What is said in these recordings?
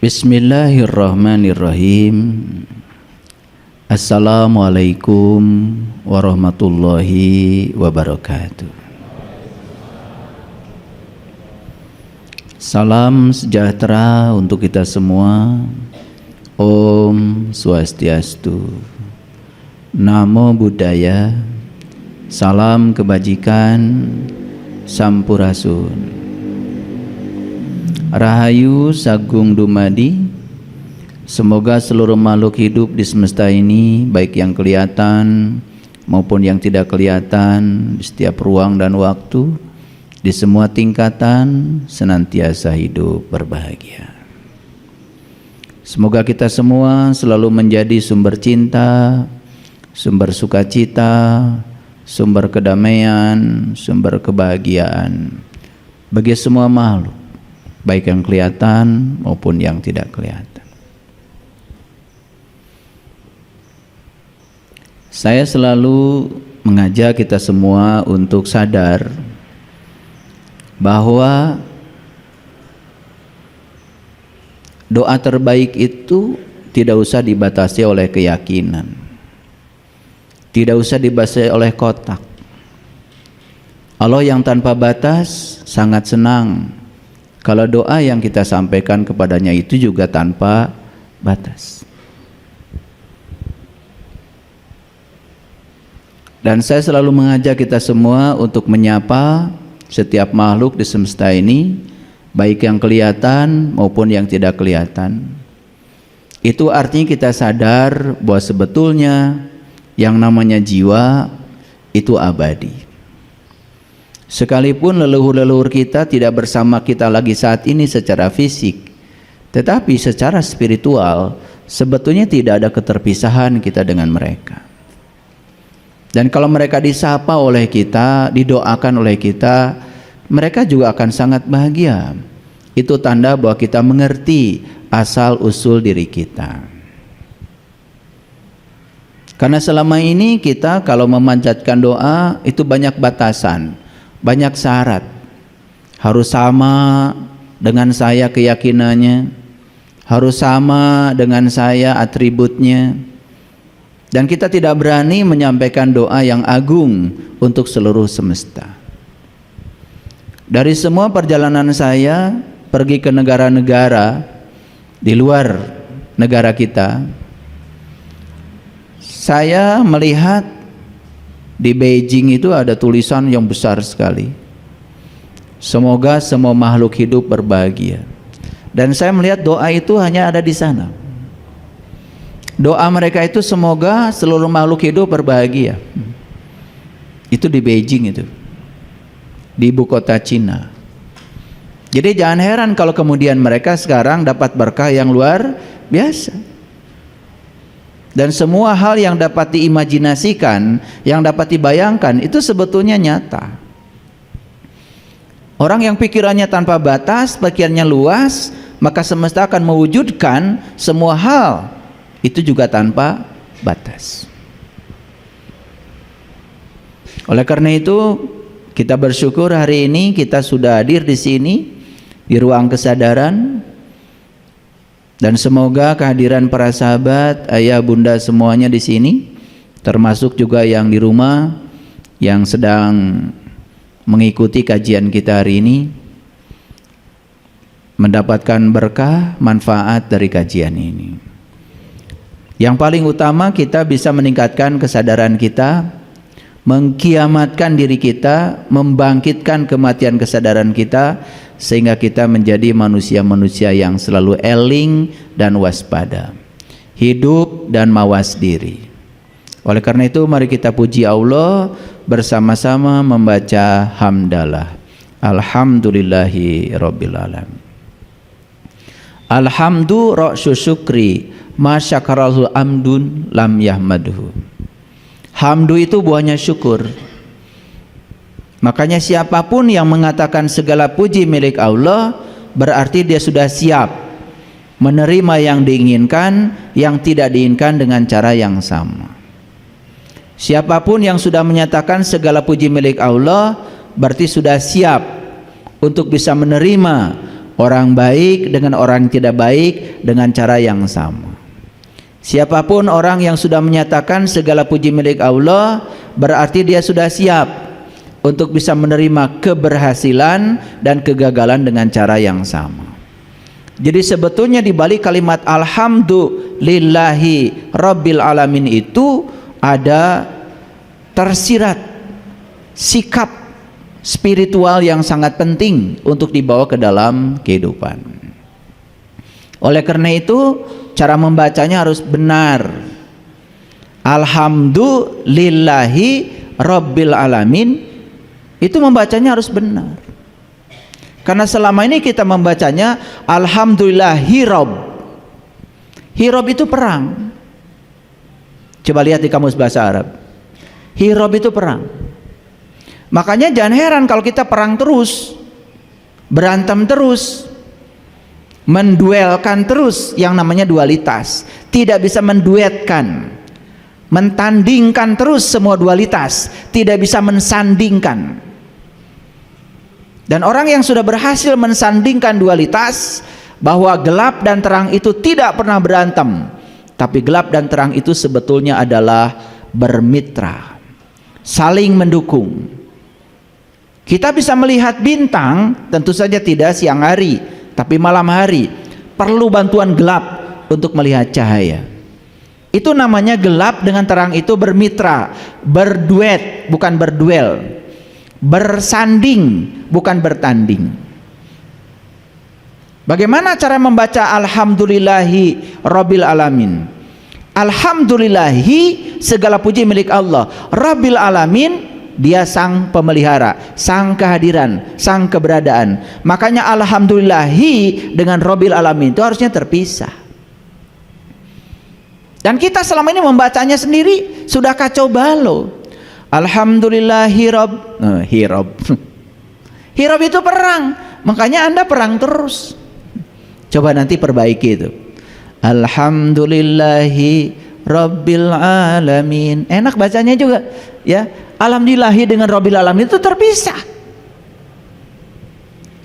Bismillahirrahmanirrahim. Assalamualaikum warahmatullahi wabarakatuh. Salam sejahtera untuk kita semua. Om Swastiastu. Namo Buddhaya. Salam kebajikan. Sampurasun. Rahayu Sagung Dumadi. Semoga seluruh makhluk hidup di semesta ini, baik yang kelihatan maupun yang tidak kelihatan, di setiap ruang dan waktu, di semua tingkatan, senantiasa hidup berbahagia. Semoga kita semua selalu menjadi sumber cinta, sumber sukacita, sumber kedamaian, sumber kebahagiaan bagi semua makhluk, baik yang kelihatan maupun yang tidak kelihatan. Saya selalu mengajak kita semua untuk sadar bahwa doa terbaik itu tidak usah dibatasi oleh keyakinan, tidak usah dibatasi oleh kotak. Allah yang tanpa batas sangat senang kalau doa yang kita sampaikan kepadanya itu juga tanpa batas. Dan saya selalu mengajak kita semua untuk menyapa setiap makhluk di semesta ini, baik yang kelihatan maupun yang tidak kelihatan. Itu artinya kita sadar bahwa sebetulnya yang namanya jiwa itu abadi. Sekalipun leluhur-leluhur kita tidak bersama kita lagi saat ini secara fisik, tetapi secara spiritual sebetulnya tidak ada keterpisahan kita dengan mereka. Dan kalau mereka disapa oleh kita, didoakan oleh kita, mereka juga akan sangat bahagia. Itu tanda bahwa kita mengerti asal usul diri kita. Karena selama ini kita kalau memanjatkan doa itu banyak batasan, banyak syarat. Harus sama dengan saya keyakinannya, harus sama dengan saya atributnya. Dan kita tidak berani menyampaikan doa yang agung untuk seluruh semesta. Dari semua perjalanan saya pergi ke negara-negara di luar negara kita, saya melihat di Beijing itu ada tulisan yang besar sekali. Semoga semua makhluk hidup berbahagia. Dan saya melihat doa itu hanya ada di sana. Doa mereka itu semoga seluruh makhluk hidup berbahagia. Itu di Beijing itu, di ibu kota Cina. Jadi jangan heran kalau kemudian mereka sekarang dapat berkah yang luar biasa. Dan semua hal yang dapat diimajinasikan, yang dapat dibayangkan, itu sebetulnya nyata. Orang yang pikirannya tanpa batas, pikirannya luas, maka semesta akan mewujudkan semua hal itu juga tanpa batas. Oleh karena itu, kita bersyukur hari ini kita sudah hadir di sini di ruang kesadaran. Dan semoga kehadiran para sahabat, ayah, bunda semuanya di sini, termasuk juga yang di rumah yang sedang mengikuti kajian kita hari ini, mendapatkan berkah, manfaat dari kajian ini. Yang paling utama kita bisa meningkatkan kesadaran kita, mengkiamatkan diri kita, membangkitkan kematian kesadaran kita, sehingga kita menjadi manusia-manusia yang selalu eling dan waspada, hidup dan mawas diri. Oleh karena itu mari kita puji Allah bersama-sama membaca hamdalah. Alhamdulillahi rabbil alamin. Alhamdu ra'su syukri masyakaralhu amdun lam yahmaduhu. Hamdu itu buahnya syukur. Makanya siapapun yang mengatakan segala puji milik Allah, berarti dia sudah siap menerima yang diinginkan, yang tidak diinginkan dengan cara yang sama. Siapapun yang sudah menyatakan segala puji milik Allah, berarti sudah siap untuk bisa menerima Orang baik dengan orang tidak baik dengan cara yang sama. Siapapun orang yang sudah menyatakan segala puji milik Allah, berarti dia sudah siap untuk bisa menerima keberhasilan dan kegagalan dengan cara yang sama. Jadi sebetulnya di balik kalimat alhamdulillahi rabbil alamin itu ada tersirat sikap spiritual yang sangat penting untuk dibawa ke dalam kehidupan. Oleh karena itu, cara membacanya harus benar. Alhamdulillahi rabbil alamin, itu membacanya harus benar. Karena selama ini kita membacanya alhamdulillahi rabb. Hirob itu perang. Coba lihat di kamus bahasa Arab. Hirob itu perang. Makanya jangan heran kalau kita perang terus, berantem terus, menduelkan terus, yang namanya dualitas. Tidak bisa menduetkan, mentandingkan terus semua dualitas, tidak bisa mensandingkan. Dan orang yang sudah berhasil mensandingkan dualitas, bahwa gelap dan terang itu tidak pernah berantem, tapi gelap dan terang itu sebetulnya adalah bermitra, saling mendukung. Kita bisa melihat bintang, tentu saja tidak siang hari, tapi malam hari. Perlu bantuan gelap untuk melihat cahaya. Itu namanya gelap dengan terang itu bermitra, berduet, bukan berduel, bersanding, bukan bertanding. Bagaimana cara membaca alhamdulillahi rabbil alamin? Alhamdulillahi, segala puji milik Allah. Rabbil alamin, dia sang pemelihara, sang kehadiran, sang keberadaan. Makanya alhamdulillahi dengan rabbil alamin itu harusnya terpisah. Dan kita selama ini membacanya sendiri sudah kacau balau. Alhamdulillahi rabb, hirob. Hirob itu perang, makanya Anda perang terus. Coba nanti perbaiki itu. Alhamdulillahi rabbil alamin. Enak bacanya juga, ya. Alhamdulillahi dengan rabbil alamin itu terpisah.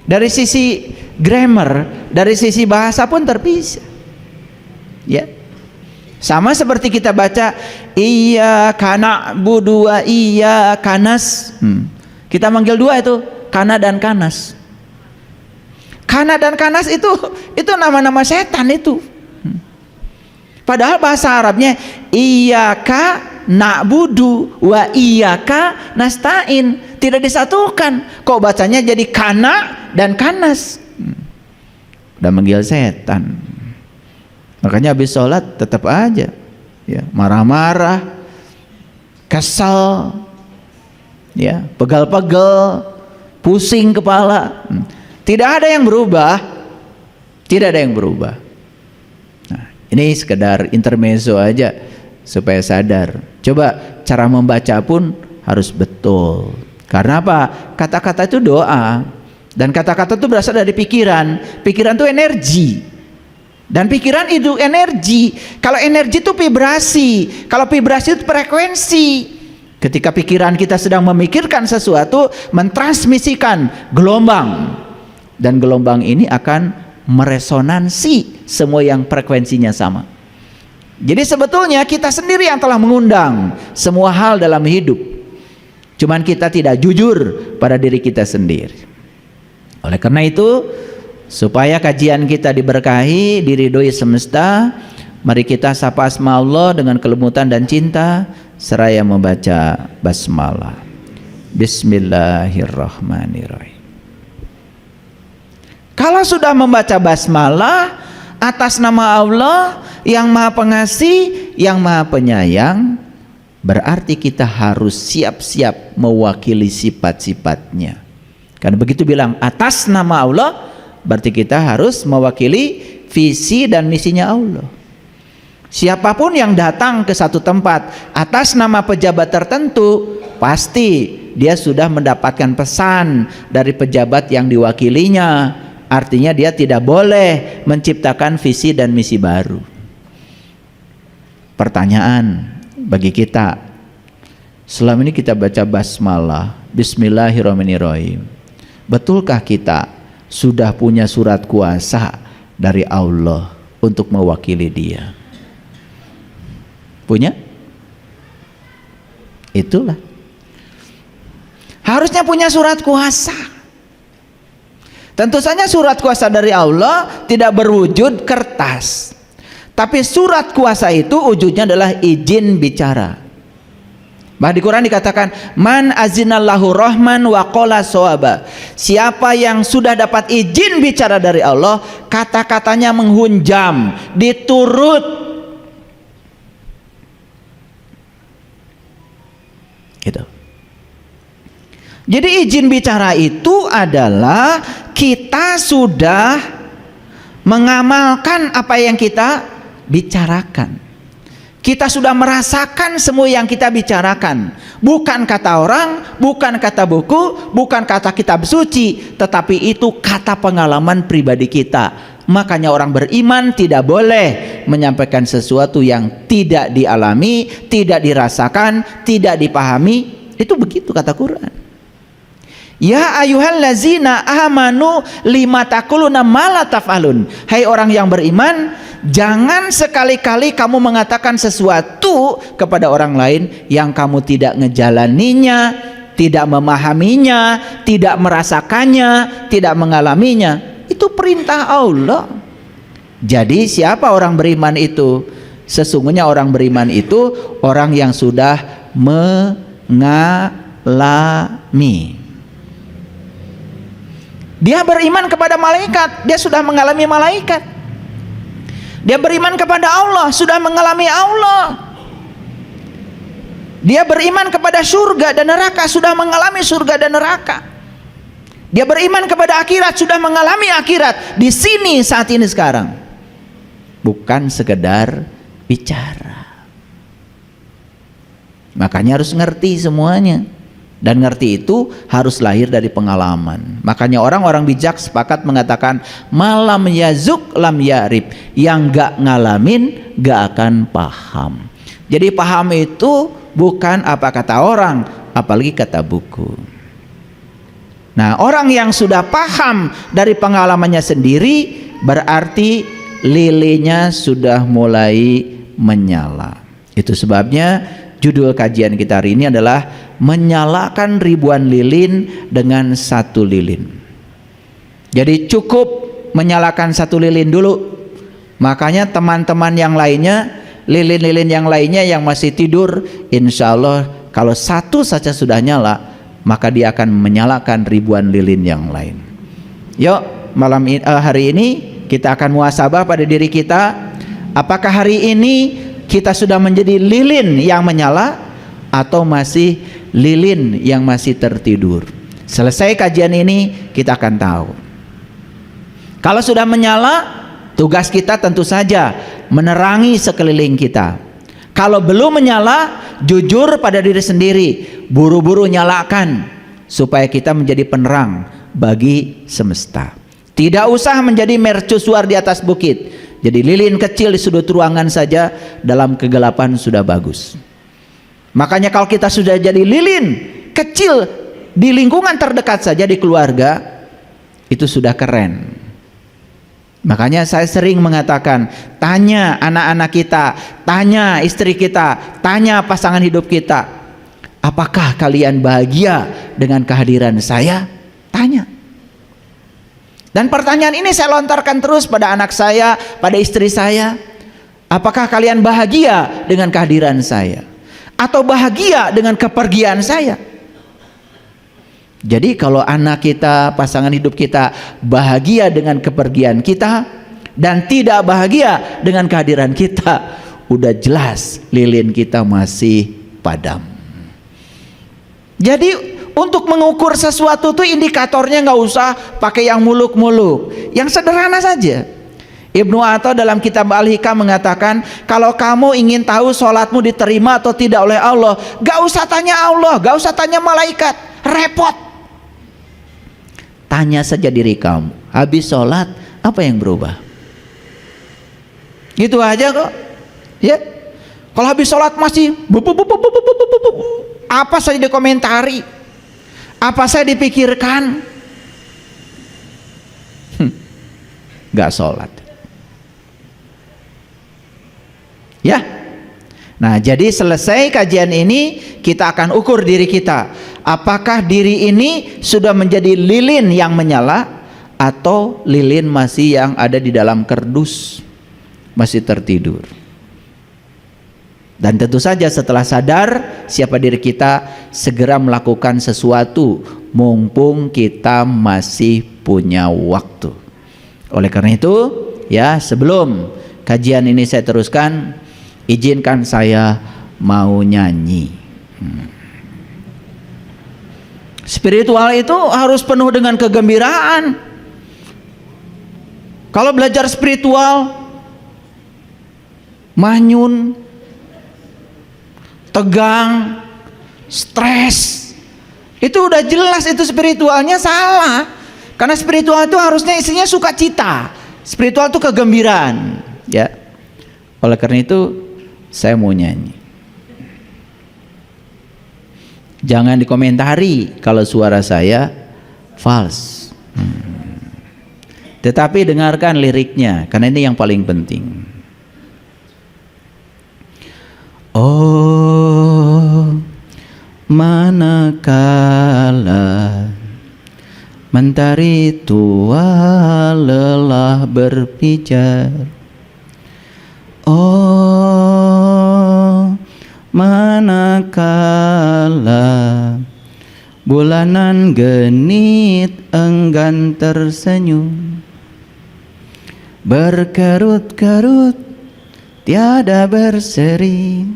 Dari sisi grammar, dari sisi bahasa pun terpisah. Ya. Sama seperti kita baca iyyaka na'budu wa iyyaka nas. Kita manggil dua itu, kana dan kanas. Kana dan kanas itu nama-nama setan itu. Padahal bahasa Arabnya iyyaka na'budu wa iyyaka nasta'in, tidak disatukan. Kok bacanya jadi kana dan kanas? Udah manggil setan. Makanya habis sholat tetap aja ya, marah-marah, kesal, ya, pegal-pegal, pusing kepala. Tidak ada yang berubah. Tidak ada yang berubah. Nah, ini sekedar intermezzo aja supaya sadar. Coba cara membaca pun harus betul. Karena apa? Kata-kata itu doa, dan kata-kata itu berasal dari pikiran. Pikiran itu energi, dan pikiran itu energi. Kalau energi itu vibrasi, kalau vibrasi itu frekuensi. Ketika pikiran kita sedang memikirkan sesuatu, mentransmisikan gelombang, dan gelombang ini akan meresonansi semua yang frekuensinya sama. Jadi sebetulnya kita sendiri yang telah mengundang semua hal dalam hidup. Cuman kita tidak jujur pada diri kita sendiri. Oleh karena itu, supaya kajian kita diberkahi, diridhoi semesta, mari kita sapa asma Allah dengan kelembutan dan cinta seraya membaca basmalah. Bismillahirrahmanirrahim. Kalau sudah membaca basmalah atas nama Allah yang Maha Pengasih, yang Maha Penyayang, berarti kita harus siap-siap mewakili sifat-sifatnya. Karena begitu bilang atas nama Allah, berarti kita harus mewakili visi dan misinya Allah. Siapapun yang datang ke satu tempat atas nama pejabat tertentu, pasti dia sudah mendapatkan pesan dari pejabat yang diwakilinya. Artinya dia tidak boleh menciptakan visi dan misi baru. Pertanyaan bagi kita, selama ini kita baca basmalah, bismillahirrahmanirrahim, betulkah kita sudah punya surat kuasa dari Allah untuk mewakili dia. Punya? Itulah. Harusnya punya surat kuasa. Tentu saja surat kuasa dari Allah tidak berwujud kertas. Tapi surat kuasa itu wujudnya adalah izin bicara. Bahkan di Quran dikatakan, man azinallahu rahman wa qala shawaba. Siapa yang sudah dapat izin bicara dari Allah, kata-katanya menghunjam, diturut. Gitu. Jadi izin bicara itu adalah kita sudah mengamalkan apa yang kita bicarakan. Kita sudah merasakan semua yang kita bicarakan. Bukan kata orang, bukan kata buku, bukan kata kitab suci, tetapi itu kata pengalaman pribadi kita. Makanya orang beriman tidak boleh menyampaikan sesuatu yang tidak dialami, tidak dirasakan, tidak dipahami. Itu begitu kata Quran. Ya ayyuhallazina amanu lima taquluna ma la taf'alun. Hai orang yang beriman, jangan sekali-kali kamu mengatakan sesuatu kepada orang lain yang kamu tidak ngejalaninya, tidak memahaminya, tidak merasakannya, tidak mengalaminya. Itu perintah Allah. Jadi siapa orang beriman itu? Sesungguhnya orang beriman itu orang yang sudah mengalami. Dia beriman kepada malaikat, dia sudah mengalami malaikat. Dia beriman kepada Allah, sudah mengalami Allah. Dia beriman kepada surga dan neraka, sudah mengalami surga dan neraka. Dia beriman kepada akhirat, sudah mengalami akhirat di sini saat ini sekarang. Bukan sekedar bicara. Makanya harus ngerti semuanya. Dan ngerti itu harus lahir dari pengalaman. Makanya orang-orang bijak sepakat mengatakan malam yazuk lam yarib. Yang gak ngalamin gak akan paham. Jadi paham itu bukan apa kata orang, apalagi kata buku. Nah, orang yang sudah paham dari pengalamannya sendiri berarti lilinnya sudah mulai menyala. Itu sebabnya judul kajian kita hari ini adalah menyalakan ribuan lilin dengan satu lilin. Jadi cukup menyalakan satu lilin dulu. Makanya teman-teman yang lainnya, lilin-lilin yang lainnya yang masih tidur, insya Allah kalau satu saja sudah nyala, maka dia akan menyalakan ribuan lilin yang lain. Yuk, hari ini kita akan muhasabah pada diri kita. Apakah hari ini kita sudah menjadi lilin yang menyala atau masih lilin yang masih tertidur? Selesai kajian ini kita akan tahu. Kalau sudah menyala, tugas kita tentu saja menerangi sekeliling kita. Kalau belum menyala, jujur pada diri sendiri, buru-buru nyalakan supaya kita menjadi penerang bagi semesta. Tidak usah menjadi mercusuar di atas bukit. Jadi lilin kecil di sudut ruangan saja dalam kegelapan sudah bagus. Makanya kalau kita sudah jadi lilin kecil di lingkungan terdekat saja di keluarga, itu sudah keren. Makanya saya sering mengatakan, tanya anak-anak kita, tanya istri kita, tanya pasangan hidup kita, apakah kalian bahagia dengan kehadiran saya? Tanya. Dan pertanyaan ini saya lontarkan terus pada anak saya, pada istri saya. Apakah kalian bahagia dengan kehadiran saya? Atau bahagia dengan kepergian saya? Jadi kalau anak kita, pasangan hidup kita bahagia dengan kepergian kita dan tidak bahagia dengan kehadiran kita, udah jelas lilin kita masih padam. Jadi untuk mengukur sesuatu tuh indikatornya nggak usah pakai yang muluk-muluk, yang sederhana saja. Ibnu Atha dalam kitab Al-Hikam mengatakan, kalau kamu ingin tahu sholatmu diterima atau tidak oleh Allah, gak usah tanya Allah, gak usah tanya malaikat, repot. Tanya saja diri kamu, habis sholat apa yang berubah? Gitu aja kok. Ya, kalau habis sholat masih apa saja dikomentari, apa saya dipikirkan. nggak sholat. Ya. Nah, jadi selesai kajian ini kita akan ukur diri kita. Apakah diri ini sudah menjadi lilin yang menyala atau lilin masih yang ada di dalam kerdus, masih tertidur. Dan tentu saja setelah sadar siapa diri kita, segera melakukan sesuatu mumpung kita masih punya waktu. Oleh karena itu, ya, sebelum kajian ini saya teruskan, izinkan saya mau nyanyi. Spiritual itu harus penuh dengan kegembiraan. Kalau belajar spiritual manyun, tegang, stres, itu udah jelas itu spiritualnya salah. Karena spiritual itu harusnya isinya sukacita. Spiritual itu kegembiraan, ya. Oleh karena itu saya mau nyanyi. Jangan dikomentari kalau suara saya false. Tetapi dengarkan liriknya, karena ini yang paling penting. Oh, manakala mentari tua lelah berpijar. Oh, manakala bulanan genit enggan tersenyum, berkerut-kerut tiada berseri,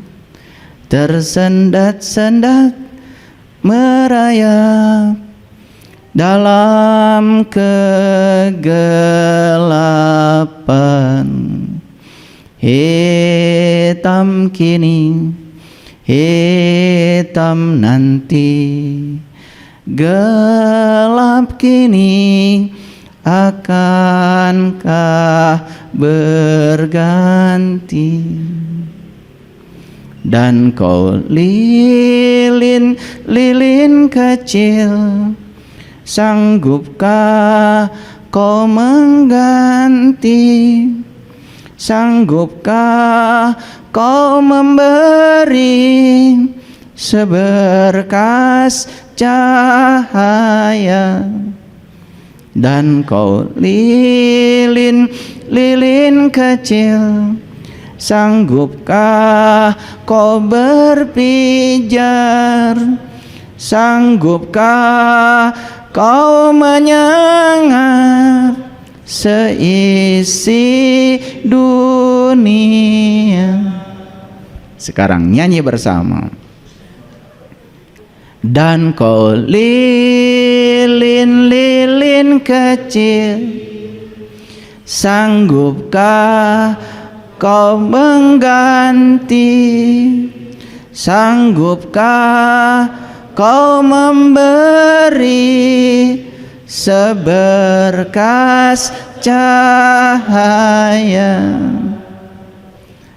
tersendat-sendat merayap dalam kegelapan. Hitam kini, hitam nanti, gelap kini, akankah berganti? Dan kau lilin, lilin kecil, sanggupkah kau mengganti? Sanggupkah kau memberi seberkas cahaya? Dan kau lilin, lilin kecil, sanggupkah kau berpijar? Sanggupkah kau menyengat seisi dunia? Sekarang nyanyi bersama. Dan kau lilin, lilin kecil, sanggupkah kau mengganti? Sanggupkah kau memberi seberkas cahaya?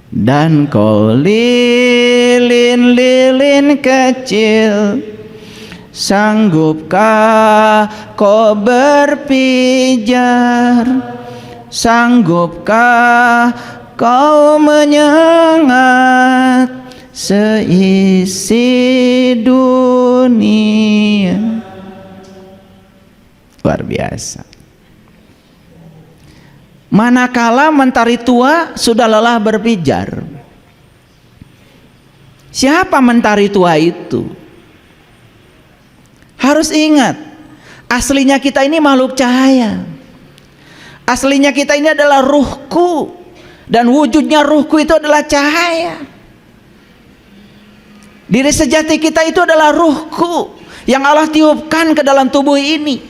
Dan kau lilin, lilin kecil, sanggupkah kau berpijar? Sanggupkah kau menyengat seisi dunia? Luar biasa. Manakala mentari tua sudah lelah berpijar. Siapa mentari tua itu? Harus ingat, aslinya kita ini makhluk cahaya. Aslinya kita ini adalah ruhku, dan wujudnya ruhku itu adalah cahaya. Diri sejati kita itu adalah ruhku yang Allah tiupkan ke dalam tubuh ini.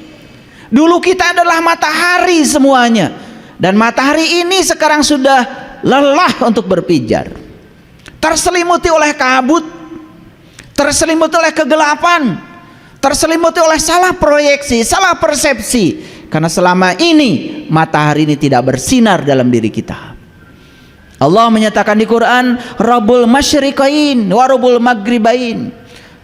Dulu kita adalah matahari semuanya, dan matahari ini sekarang sudah lelah untuk berpijar, terselimuti oleh kabut, terselimuti oleh kegelapan, terselimuti oleh salah proyeksi, salah persepsi, karena selama ini matahari ini tidak bersinar dalam diri kita. Allah menyatakan di Quran, Rabbul Masyriqain wa Rabbul Maghribain,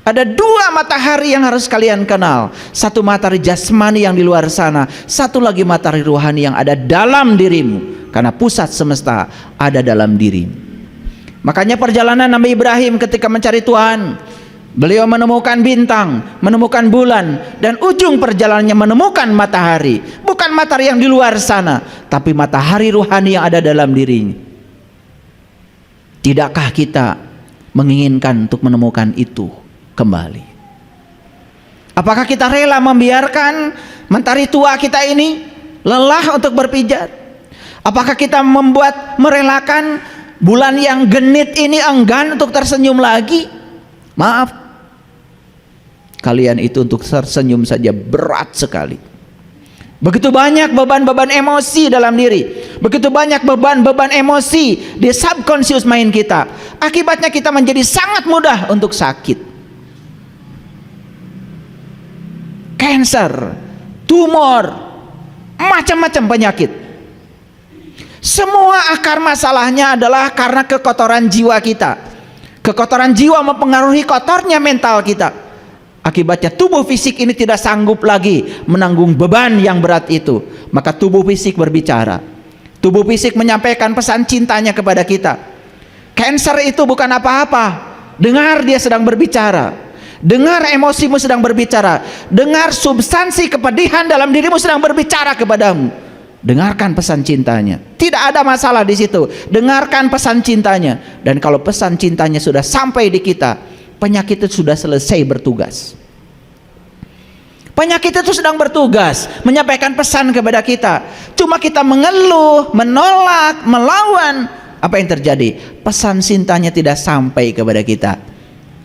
Ada dua matahari yang harus kalian kenal. Satu matahari jasmani yang di luar sana, satu lagi matahari rohani yang ada dalam dirimu. Karena pusat semesta ada dalam dirimu. Makanya perjalanan Nabi Ibrahim ketika mencari Tuhan, beliau menemukan bintang, menemukan bulan, dan ujung perjalanannya menemukan matahari. Bukan matahari yang di luar sana, tapi matahari rohani yang ada dalam dirinya. Tidakkah kita menginginkan untuk menemukan itu kembali? Apakah kita rela membiarkan mentari tua kita ini lelah untuk berpijar? Apakah kita merelakan bulan yang genit ini enggan untuk tersenyum lagi? Maaf, kalian itu untuk tersenyum saja berat sekali. Begitu banyak beban-beban emosi dalam diri, begitu banyak beban-beban emosi di subconscious mind kita. Akibatnya kita menjadi sangat mudah untuk sakit. Cancer, tumor, macam-macam penyakit. Semua akar masalahnya adalah karena kekotoran jiwa kita. Kekotoran jiwa mempengaruhi kotornya mental kita. Akibatnya tubuh fisik ini tidak sanggup lagi menanggung beban yang berat itu. Maka tubuh fisik berbicara. Tubuh fisik menyampaikan pesan cintanya kepada kita. Cancer itu bukan apa-apa. Dengar dia sedang berbicara. Dengar emosimu sedang berbicara. Dengar substansi kepedihan dalam dirimu sedang berbicara kepadamu. Dengarkan pesan cintanya. Tidak ada masalah di situ. Dengarkan pesan cintanya. Dan kalau pesan cintanya sudah sampai di kita, penyakit itu sudah selesai bertugas. Penyakit itu sedang bertugas menyampaikan pesan kepada kita. Cuma kita mengeluh, menolak, melawan. Apa yang terjadi? Pesan cintanya tidak sampai kepada kita.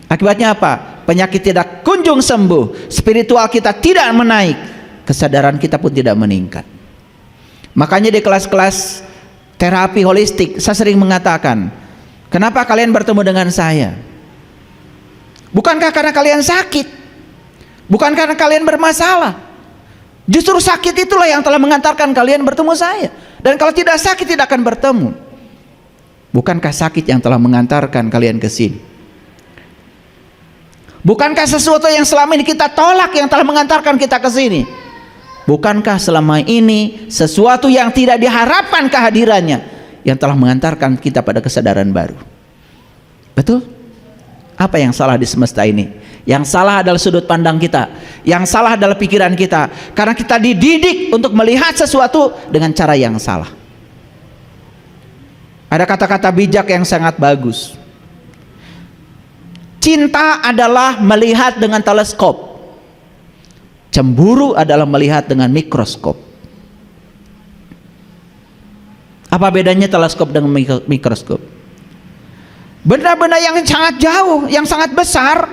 Akibatnya apa? Penyakit tidak kunjung sembuh. Spiritual kita tidak menaik. Kesadaran kita pun tidak meningkat. Makanya di kelas-kelas terapi holistik saya sering mengatakan, kenapa kalian bertemu dengan saya? Bukankah karena kalian sakit? Bukan karena kalian bermasalah. Justru sakit itulah yang telah mengantarkan kalian bertemu saya. Dan kalau tidak sakit tidak akan bertemu. Bukankah sakit yang telah mengantarkan kalian ke sini? Bukankah sesuatu yang selama ini kita tolak yang telah mengantarkan kita ke sini? Bukankah selama ini sesuatu yang tidak diharapkan kehadirannya yang telah mengantarkan kita pada kesadaran baru? Betul? Apa yang salah di semesta ini? Yang salah adalah sudut pandang kita. Yang salah adalah pikiran kita. Karena kita dididik untuk melihat sesuatu dengan cara yang salah. Ada kata-kata bijak yang sangat bagus. Cinta adalah melihat dengan teleskop. Cemburu adalah melihat dengan mikroskop. Apa bedanya teleskop dengan mikroskop? Benda-benda yang sangat jauh, yang sangat besar,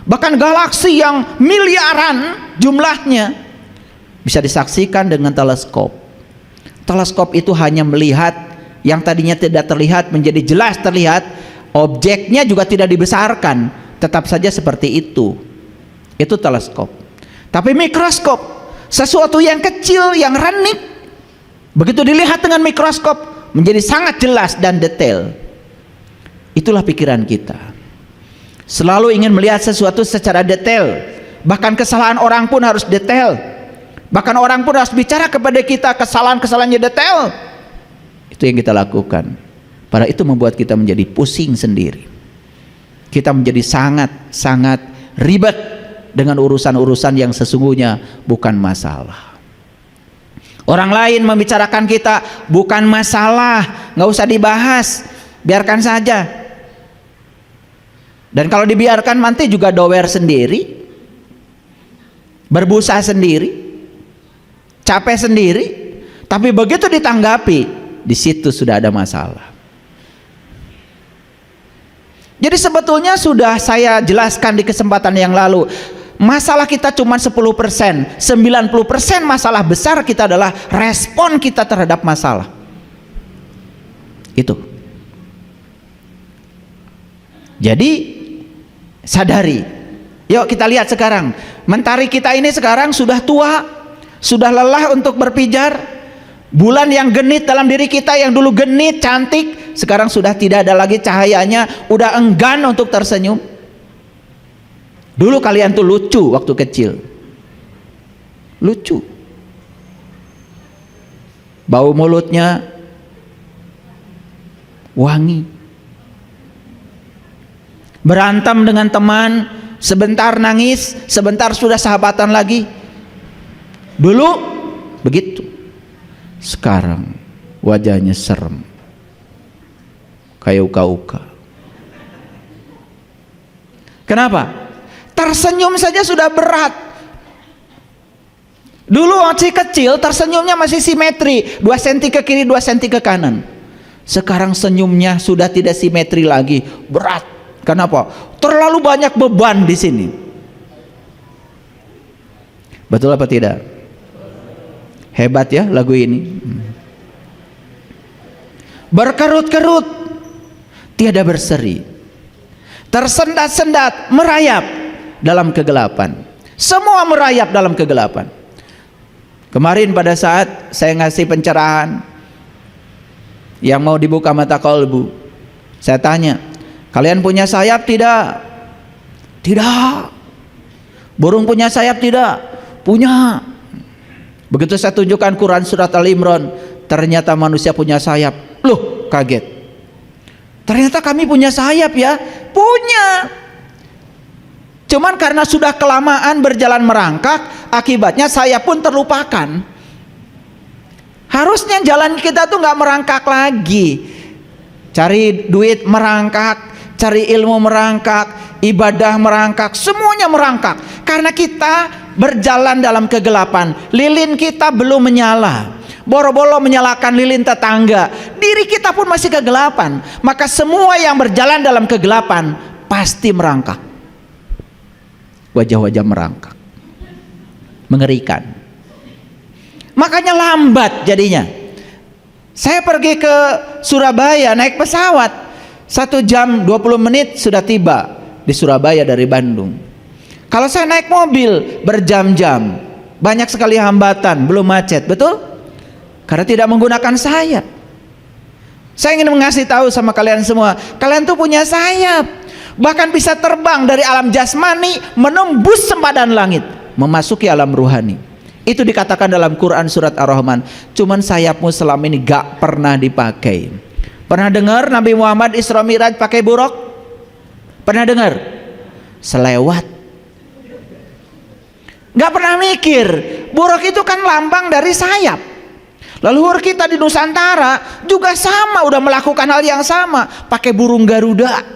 bahkan galaksi yang miliaran jumlahnya, bisa disaksikan dengan teleskop. Teleskop itu hanya melihat yang tadinya tidak terlihat menjadi jelas terlihat. Objeknya juga tidak dibesarkan, tetap saja seperti itu. Itu teleskop. Tapi mikroskop, sesuatu yang kecil, yang renik, begitu dilihat dengan mikroskop menjadi sangat jelas dan detail. Itulah pikiran kita. Selalu ingin melihat sesuatu secara detail. Bahkan kesalahan orang pun harus detail. Bahkan orang pun harus bicara kepada kita kesalahan-kesalahannya detail. Itu yang kita lakukan. Padahal itu membuat kita menjadi pusing sendiri. Kita menjadi sangat ribet dengan urusan-urusan yang sesungguhnya bukan masalah. Orang lain membicarakan kita bukan masalah, nggak usah dibahas, biarkan saja. Dan kalau dibiarkan nanti juga dower sendiri, berbusa sendiri, capek sendiri. Tapi begitu ditanggapi, di situ sudah ada masalah. Jadi sebetulnya sudah saya jelaskan di kesempatan yang lalu. Masalah kita cuma 10%, 90% masalah besar kita adalah respon kita terhadap masalah. Itu. Jadi sadari. Yuk kita lihat sekarang. Mentari kita ini sekarang sudah tua, sudah lelah untuk berpijar. Bulan yang genit dalam diri kita yang dulu genit, cantik, sekarang sudah tidak ada lagi cahayanya, udah enggan untuk tersenyum. Dulu kalian tuh lucu waktu kecil. Lucu. Bau mulutnya wangi. Berantem dengan teman, sebentar nangis, sebentar sudah sahabatan lagi. Dulu begitu. Sekarang wajahnya serem, kayak uka-uka. Kenapa? Tersenyum saja sudah berat. Dulu waktu kecil tersenyumnya masih simetri, 2 cm ke kiri, 2 cm ke kanan. Sekarang senyumnya sudah tidak simetri lagi, berat. Kenapa? Terlalu banyak beban di sini. Betul apa tidak? Hebat ya lagu ini. Berkerut-kerut, tiada berseri. Tersendat-sendat, merayap dalam kegelapan. Semua merayap dalam kegelapan. Kemarin pada saat saya ngasih pencerahan yang mau dibuka mata kolbu, saya tanya, kalian punya sayap tidak? Tidak. Burung punya sayap tidak? Punya. Begitu saya tunjukkan Quran surat Al-Imran, ternyata manusia punya sayap. Loh, kaget. Ternyata kami punya sayap ya? Punya. Cuman karena sudah kelamaan berjalan merangkak, akibatnya sayap pun terlupakan. Harusnya jalan kita tuh nggak merangkak lagi. Cari duit merangkak, cari ilmu merangkak, ibadah merangkak, semuanya merangkak. Karena kita berjalan dalam kegelapan, lilin kita belum menyala. Boro-boro menyalakan lilin tetangga, diri kita pun masih kegelapan. Maka semua yang berjalan dalam kegelapan pasti merangkak. Wajah-wajah merangkak, mengerikan. Makanya lambat jadinya. Saya pergi ke Surabaya naik pesawat, 1 jam 20 menit sudah tiba di Surabaya dari Bandung. Kalau saya naik mobil berjam-jam, banyak sekali hambatan, belum macet, betul? Karena tidak menggunakan sayap. Saya ingin mengasih tahu sama kalian semua, kalian tuh punya sayap. Bahkan bisa terbang dari alam jasmani menembus sempadan langit, memasuki alam ruhani. Itu dikatakan dalam Quran surat Ar-Rahman. Cuman sayapmu selama ini gak pernah dipakai. Pernah dengar Nabi Muhammad Isra Mi'raj pakai buruk? Pernah dengar? Selewat. Gak pernah mikir, buruk itu kan lambang dari sayap. Leluhur kita di Nusantara juga sama, udah melakukan hal yang sama, pakai burung Garuda.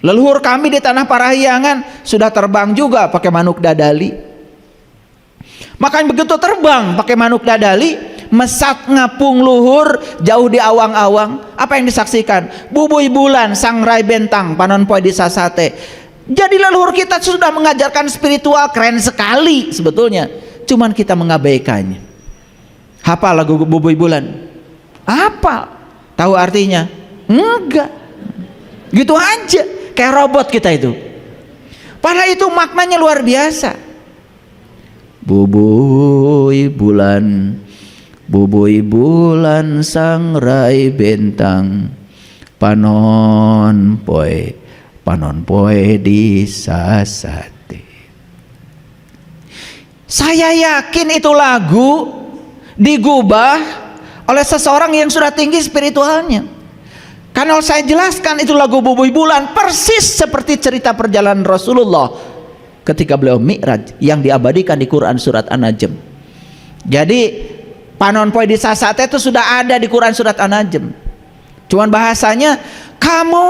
Leluhur kami di tanah Parahyangan sudah terbang juga pakai manuk dadali. Makanya begitu terbang pakai manuk dadali, mesat ngapung luhur jauh di awang-awang, apa yang disaksikan? Bubui bulan, sangrai bentang, panon poe di sasate. Jadi leluhur kita sudah mengajarkan spiritual, keren sekali sebetulnya. Cuman kita mengabaikannya. Hafal lagu Bubui Bulan? Apa? Tahu artinya? Enggak. Gitu aja, kayak robot kita itu. Padahal itu maknanya luar biasa. Bubui bulan, bubui bulan, sangrai bentang, panon poe di sasate. Saya yakin itu lagu digubah oleh seseorang yang sudah tinggi spiritualnya. Karena saya jelaskan itu lagu Bubui Bulan persis seperti cerita perjalanan Rasulullah ketika beliau Mi'raj yang diabadikan di Quran surat An-Najm. Jadi panon poe di sasate itu sudah ada di Quran surat An-Najm. Cuman bahasanya kamu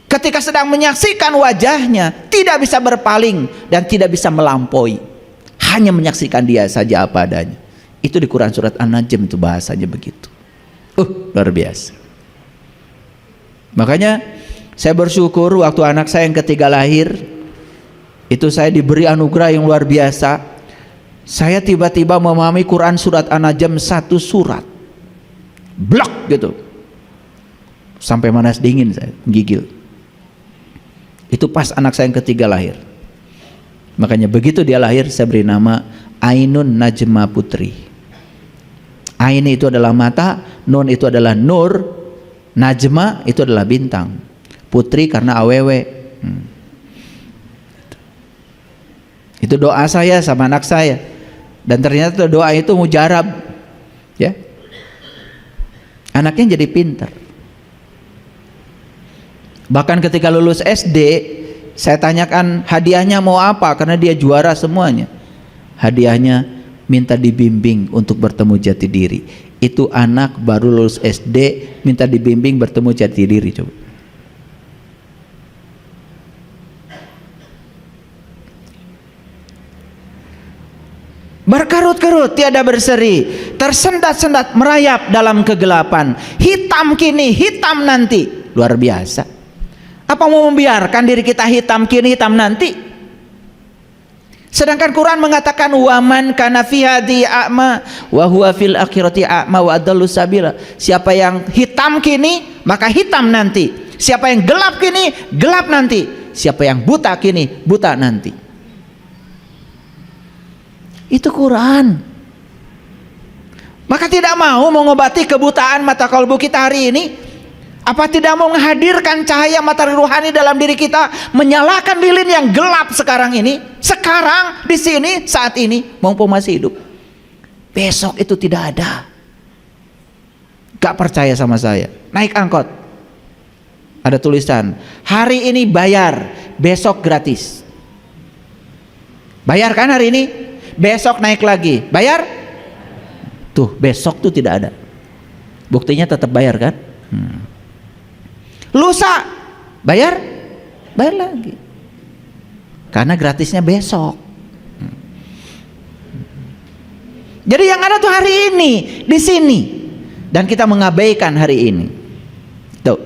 ketika sedang menyaksikan wajahnya tidak bisa berpaling dan tidak bisa melampaui, hanya menyaksikan dia saja apa adanya. Itu di Quran surat An-Najm itu bahasanya begitu. Luar biasa. Makanya saya bersyukur waktu anak saya yang ketiga lahir, itu saya diberi anugerah yang luar biasa. Saya tiba-tiba memahami Quran surat An-Najm 1 surat, blok gitu, sampai manas dingin saya gigil. Itu pas anak saya yang ketiga lahir. Makanya begitu dia lahir saya beri nama Ainun Najma Putri. Ain itu adalah mata, nun itu adalah nur, Najma itu adalah bintang, putri karena awewe. Itu doa saya sama anak saya. Dan ternyata doa itu mujarab. Ya. Anaknya jadi pintar. Bahkan ketika lulus SD, saya tanyakan hadiahnya mau apa, karena dia juara semuanya. Hadiahnya minta dibimbing untuk bertemu jati diri. Itu anak baru lulus SD minta dibimbing bertemu jati diri. Coba. Berkerut-kerut tiada berseri, tersendat-sendat merayap dalam kegelapan, hitam kini hitam nanti. Luar biasa. Apa mau membiarkan diri kita hitam kini hitam nanti? Sedangkan Quran mengatakan waman kana fi hadhi a'ma wa huwa fil akhirati a'ma wa adallu sabila. Siapa yang hitam kini maka hitam nanti. Siapa yang gelap kini gelap nanti. Siapa yang buta kini buta nanti. Itu Quran. Maka tidak mau mengobati kebutaan mata kalbu kita hari ini? Apa tidak mau menghadirkan cahaya matahari ruhani dalam diri kita, menyalakan lilin yang gelap sekarang ini, sekarang, di sini, saat ini, mumpung masih hidup? Besok itu tidak ada. Gak percaya sama saya, naik angkot, ada tulisan, hari ini bayar, besok gratis. Bayar kan hari ini? Besok naik lagi, bayar? Tuh, besok tuh tidak ada. Buktinya tetap bayar kan? Lusa bayar lagi, karena gratisnya besok. Jadi yang ada tuh hari ini di sini, dan kita mengabaikan hari ini. Tuh,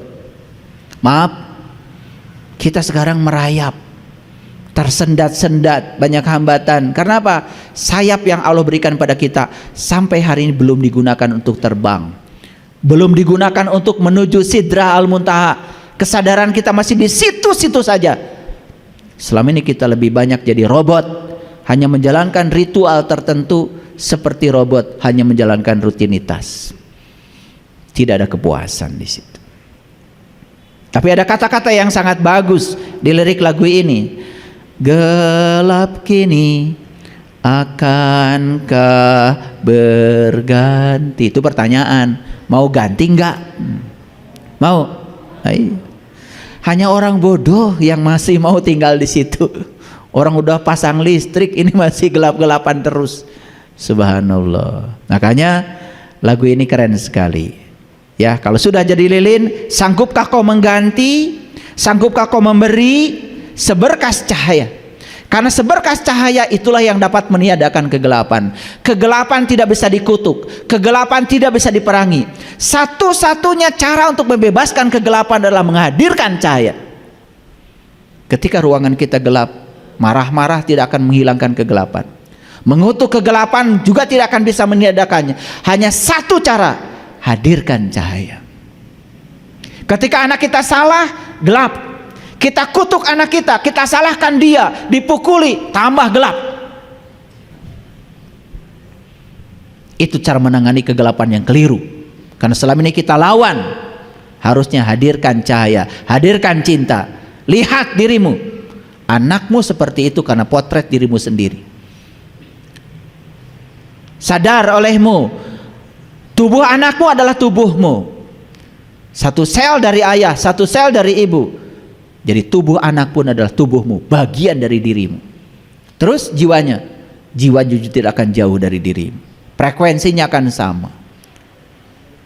maaf, kita sekarang merayap, tersendat-sendat, banyak hambatan. Karena apa? Sayap yang Allah berikan pada kita sampai hari ini belum digunakan untuk terbang, belum digunakan untuk menuju Sidrah Al-Muntaha. Kesadaran kita masih di situ-situ saja. Selama ini kita lebih banyak jadi robot, hanya menjalankan ritual tertentu seperti robot, hanya menjalankan rutinitas. Tidak ada kepuasan di situ. Tapi ada kata-kata yang sangat bagus di lirik lagu ini. Gelap kini akankah berganti? Itu pertanyaan. Mau ganti enggak? Mau? Ayo. Hanya orang bodoh yang masih mau tinggal di situ. Orang udah pasang listrik, ini masih gelap-gelapan terus. Subhanallah. Makanya lagu ini keren sekali. Ya, kalau sudah jadi lilin, sanggupkah kau mengganti? Sanggupkah kau memberi seberkas cahaya? Karena seberkas cahaya itulah yang dapat meniadakan kegelapan. Kegelapan tidak bisa dikutuk, kegelapan tidak bisa diperangi. Satu-satunya cara untuk membebaskan kegelapan adalah menghadirkan cahaya. Ketika ruangan kita gelap, marah-marah tidak akan menghilangkan kegelapan. Mengutuk kegelapan juga tidak akan bisa meniadakannya. Hanya satu cara, hadirkan cahaya. Ketika anak kita salah, gelap. Kita kutuk anak kita salahkan dia, dipukuli, tambah gelap. Itu cara menangani kegelapan yang keliru. Karena selama ini kita lawan. Harusnya hadirkan cahaya, hadirkan cinta. Lihat dirimu, anakmu seperti itu karena potret dirimu sendiri. Sadar olehmu, tubuh anakmu adalah tubuhmu. Satu sel dari ayah, satu sel dari ibu. Jadi tubuh anak pun adalah tubuhmu, bagian dari dirimu. Terus jiwanya, jiwa jujur tidak akan jauh dari dirimu. Frekuensinya akan sama.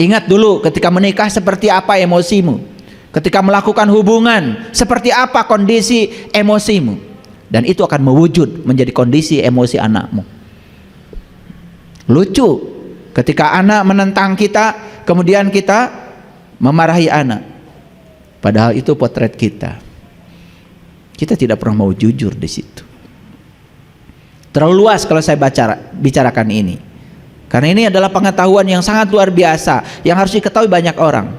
Ingat dulu ketika menikah seperti apa emosimu. Ketika melakukan hubungan seperti apa kondisi emosimu. Dan itu akan mewujud menjadi kondisi emosi anakmu. Lucu ketika anak menentang kita, kemudian kita memarahi anak. Padahal itu potret kita. Kita tidak pernah mau jujur di situ. Terlalu luas kalau saya bicarakan ini. Karena ini adalah pengetahuan yang sangat luar biasa yang harus diketahui banyak orang.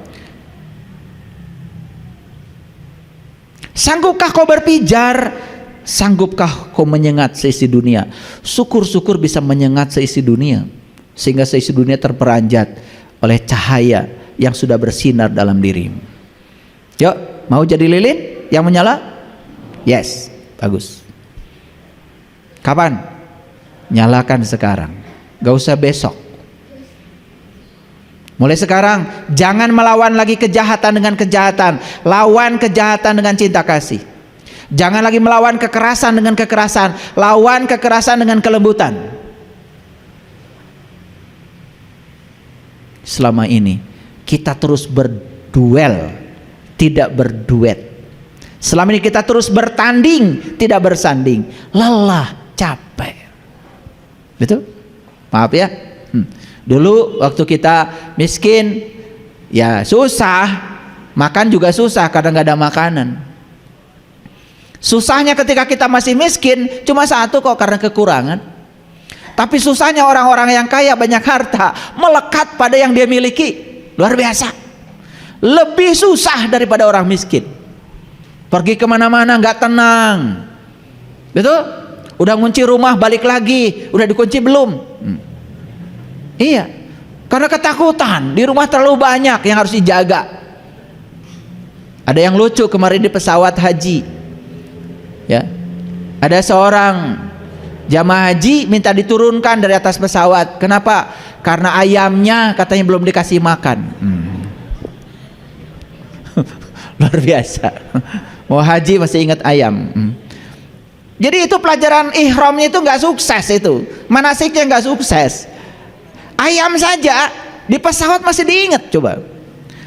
Sanggupkah kau berpijar? Sanggupkah kau menyengat seisi dunia? Syukur-syukur bisa menyengat seisi dunia, sehingga seisi dunia terperanjat oleh cahaya yang sudah bersinar dalam dirimu. Yuk, mau jadi lilin yang menyala? Yes, bagus. Kapan? Nyalakan sekarang, gak usah besok. Mulai sekarang jangan melawan lagi kejahatan dengan kejahatan, lawan kejahatan dengan cinta kasih. Jangan lagi melawan kekerasan dengan kekerasan, lawan kekerasan dengan kelembutan. Selama ini kita terus berduel, tidak berduet. Selama ini kita terus bertanding, tidak bersanding. Lelah, capek. Betul? Maaf ya. Dulu waktu kita miskin, ya susah, makan juga susah karena nggak ada makanan. Susahnya ketika kita masih miskin cuma satu kok, karena kekurangan. Tapi susahnya orang-orang yang kaya banyak harta melekat pada yang dia miliki, luar biasa. Lebih susah daripada orang miskin. Pergi kemana-mana nggak tenang, betul? Udah ngunci rumah balik lagi, udah dikunci belum? Iya, karena ketakutan, di rumah terlalu banyak yang harus dijaga. Ada yang lucu kemarin di pesawat haji, ya, ada seorang jamaah haji minta diturunkan dari atas pesawat. Kenapa? Karena ayamnya katanya belum dikasih makan. Luar biasa, mau haji masih ingat ayam. Jadi itu pelajaran ihramnya itu nggak sukses, itu manasiknya nggak sukses. Ayam saja di pesawat masih diingat. Coba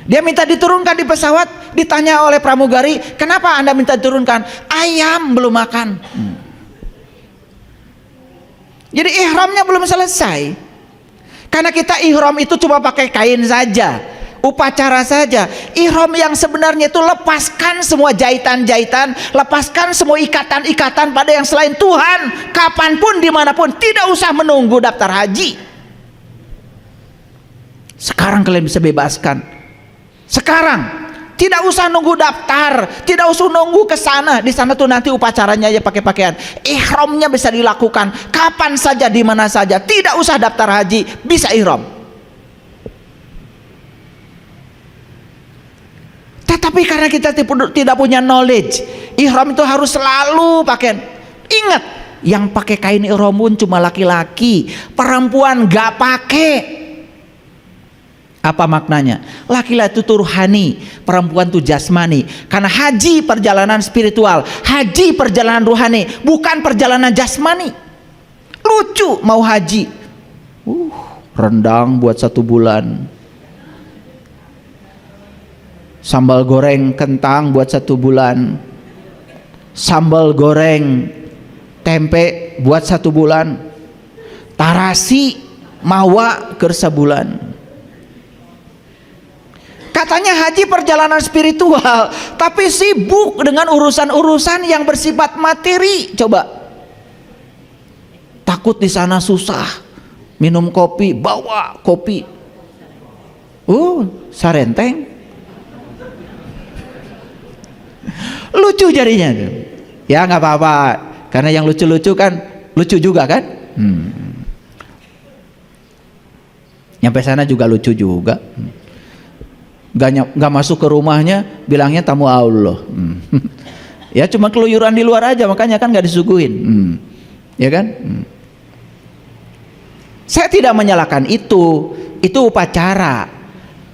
dia minta diturunkan di pesawat, ditanya oleh pramugari, kenapa anda minta diturunkan? Ayam belum makan. Jadi ihramnya belum selesai. Karena kita ihram itu cuma pakai kain saja, upacara saja. Ihram yang sebenarnya itu lepaskan semua jahitan-jahitan, lepaskan semua ikatan-ikatan pada yang selain Tuhan. Kapanpun, dimanapun, tidak usah menunggu daftar haji. Sekarang kalian bisa bebaskan. Sekarang tidak usah nunggu daftar, tidak usah nunggu ke sana. Di sana tuh nanti upacaranya aja pakai pakaian. Ihramnya bisa dilakukan kapan saja, di mana saja. Tidak usah daftar haji, bisa ihram. Tetapi karena kita tidak punya knowledge, ihram itu harus selalu pakaian. Ingat, yang pakai kain ihram pun cuma laki-laki, perempuan gak pakai. Apa maknanya? Laki-laki itu ruhani, perempuan itu jasmani. Karena haji perjalanan spiritual, haji perjalanan ruhani, bukan perjalanan jasmani. Lucu mau haji, rendang buat 1 bulan, sambal goreng kentang buat 1 bulan, sambal goreng tempe buat 1 bulan, tarasi mawa ke sebulan. Katanya haji perjalanan spiritual, tapi sibuk dengan urusan-urusan yang bersifat materi. Coba, takut di sana susah, minum kopi, bawa kopi, sarenteng, lucu jadinya. Ya nggak apa-apa, karena yang lucu-lucu kan lucu juga kan. Nyampe sana juga lucu juga. Gak masuk ke rumahnya, bilangnya tamu Allah. Ya cuma keluyuran di luar aja, makanya kan gak disuguhin. Ya kan? Saya tidak menyalahkan itu upacara.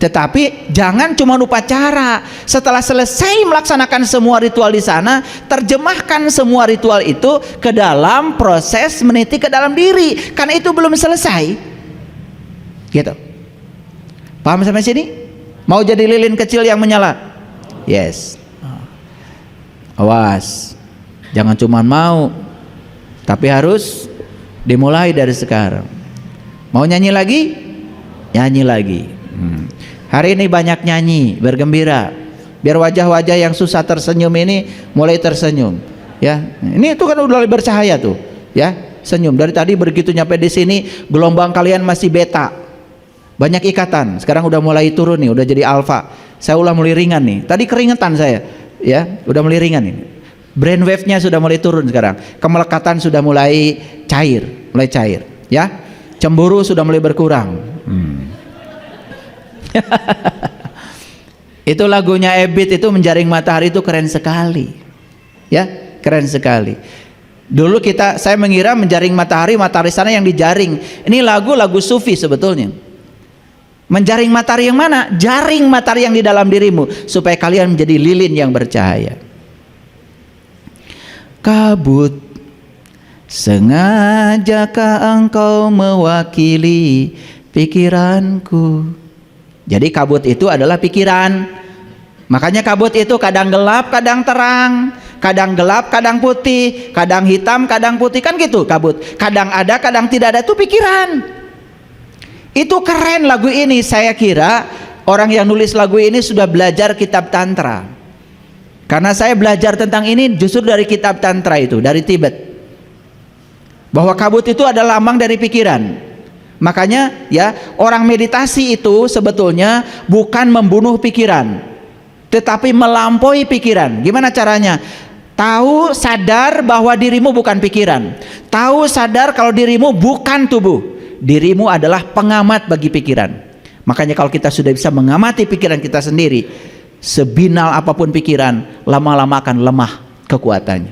Tetapi jangan cuma upacara. Setelah selesai melaksanakan semua ritual di sana, terjemahkan semua ritual itu ke dalam proses meniti ke dalam diri. Karena itu belum selesai. Gitu. Paham sampai sini? Mau jadi lilin kecil yang menyala? Yes. Awas, jangan cuma mau, tapi harus dimulai dari sekarang. Mau nyanyi lagi? Nyanyi lagi. Hari ini banyak nyanyi, bergembira, biar wajah-wajah yang susah tersenyum ini mulai tersenyum. Ya, ini itu kan udah bercahaya tuh. Ya, senyum. Dari tadi begitu nyampe di sini, gelombang kalian masih beta. Banyak ikatan, sekarang udah mulai turun nih, udah jadi alfa. Saya udah mulai ringan nih. Tadi keringetan saya, ya, udah mulai ringan nih. Brain wave-nya sudah mulai turun sekarang. Kemelekatan sudah mulai cair, ya. Cemburu sudah mulai berkurang. Itu lagunya Ebit itu, Menjaring Matahari, itu keren sekali. Ya, keren sekali. Dulu saya mengira menjaring matahari, matahari sana yang dijaring. Ini lagu sufi sebetulnya. Menjaring matahari yang mana? Jaring matahari yang di dalam dirimu supaya kalian menjadi lilin yang bercahaya. Kabut, sengajakah engkau mewakili pikiranku? Jadi kabut itu adalah pikiran. Makanya kabut itu kadang gelap, kadang terang, kadang gelap, kadang putih, kadang hitam, kadang putih, kan gitu kabut. Kadang ada, kadang tidak ada, itu pikiran. Itu keren lagu ini. Saya kira orang yang nulis lagu ini sudah belajar kitab Tantra. Karena saya belajar tentang ini justru dari kitab Tantra itu, dari Tibet. Bahwa kabut itu adalah lambang dari pikiran. Makanya ya, orang meditasi itu sebetulnya bukan membunuh pikiran, tetapi melampaui pikiran. Gimana caranya? Tahu sadar bahwa dirimu bukan pikiran. Tahu sadar kalau dirimu bukan tubuh. Dirimu adalah pengamat bagi pikiran. Makanya kalau kita sudah bisa mengamati pikiran kita sendiri, sebinal apapun pikiran, lama-lama akan lemah kekuatannya.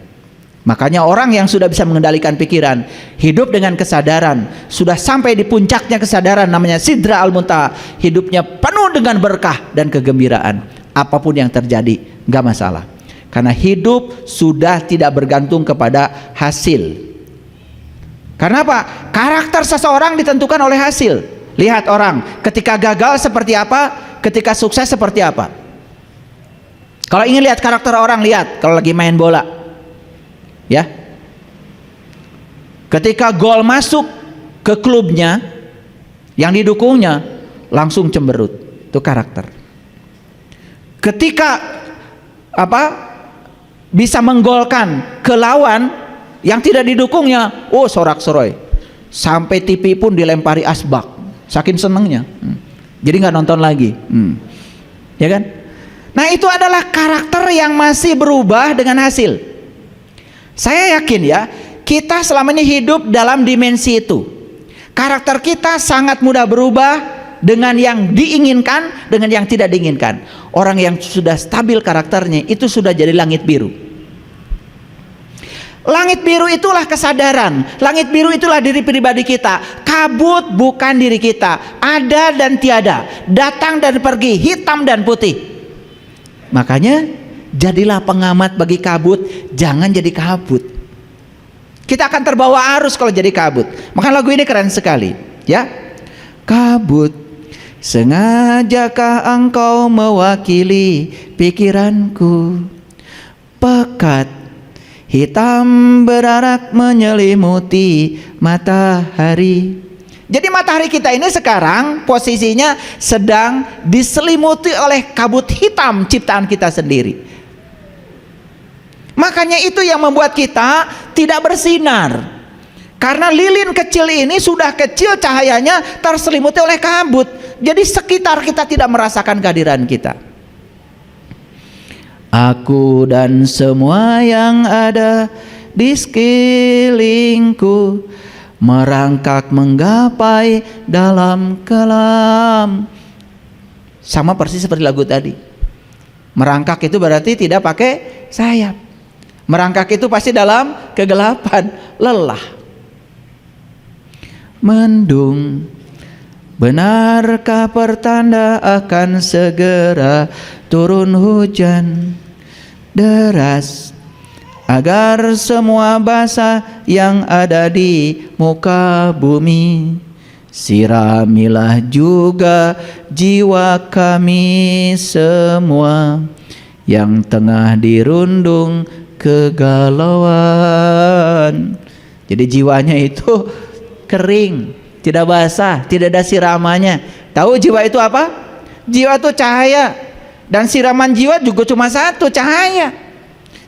Makanya orang yang sudah bisa mengendalikan pikiran, hidup dengan kesadaran, sudah sampai di puncaknya kesadaran, namanya Sidra Al-Muntaha, hidupnya penuh dengan berkah dan kegembiraan. Apapun yang terjadi nggak masalah, karena hidup sudah tidak bergantung kepada hasil. Karena apa? Karakter seseorang ditentukan oleh hasil. Lihat orang ketika gagal seperti apa, ketika sukses seperti apa. Kalau ingin lihat karakter orang, lihat kalau lagi main bola, ya, ketika gol masuk ke klubnya yang didukungnya, langsung cemberut. Itu karakter. Ketika bisa menggolkan ke lawan yang tidak didukungnya, oh sorak-sorai, sampai TV pun dilempari asbak, saking senengnya. Jadi nggak nonton lagi, ya kan? Nah, itu adalah karakter yang masih berubah dengan hasil. Saya yakin ya, kita selama ini hidup dalam dimensi itu. Karakter kita sangat mudah berubah dengan yang diinginkan, dengan yang tidak diinginkan. Orang yang sudah stabil karakternya itu sudah jadi langit biru. Langit biru itulah kesadaran. Langit biru itulah diri pribadi kita. Kabut bukan diri kita. Ada dan tiada, datang dan pergi, hitam dan putih. Makanya jadilah pengamat bagi kabut, jangan jadi kabut. Kita akan terbawa arus kalau jadi kabut. Maka lagu ini keren sekali, ya. Kabut, sengajakah engkau mewakili pikiranku? Pekat, hitam berarak menyelimuti matahari. Jadi matahari kita ini sekarang posisinya sedang diselimuti oleh kabut hitam ciptaan kita sendiri. Makanya itu yang membuat kita tidak bersinar. Karena lilin kecil ini sudah kecil, cahayanya terselimuti oleh kabut. Jadi sekitar kita tidak merasakan kehadiran kita. Aku dan semua yang ada di sekelilingku merangkak menggapai dalam kelam. Sama persis seperti lagu tadi. Merangkak itu berarti tidak pakai sayap. Merangkak itu pasti dalam kegelapan, lelah. Mendung, benarkah pertanda akan segera turun hujan deras, agar semua basah yang ada di muka bumi? Siramilah juga jiwa kami semua yang tengah dirundung kegalauan. Jadi jiwanya itu kering, tidak basah, tidak ada siramannya. Tahu jiwa itu apa? Jiwa itu cahaya, dan siraman jiwa juga cuma satu, cahaya.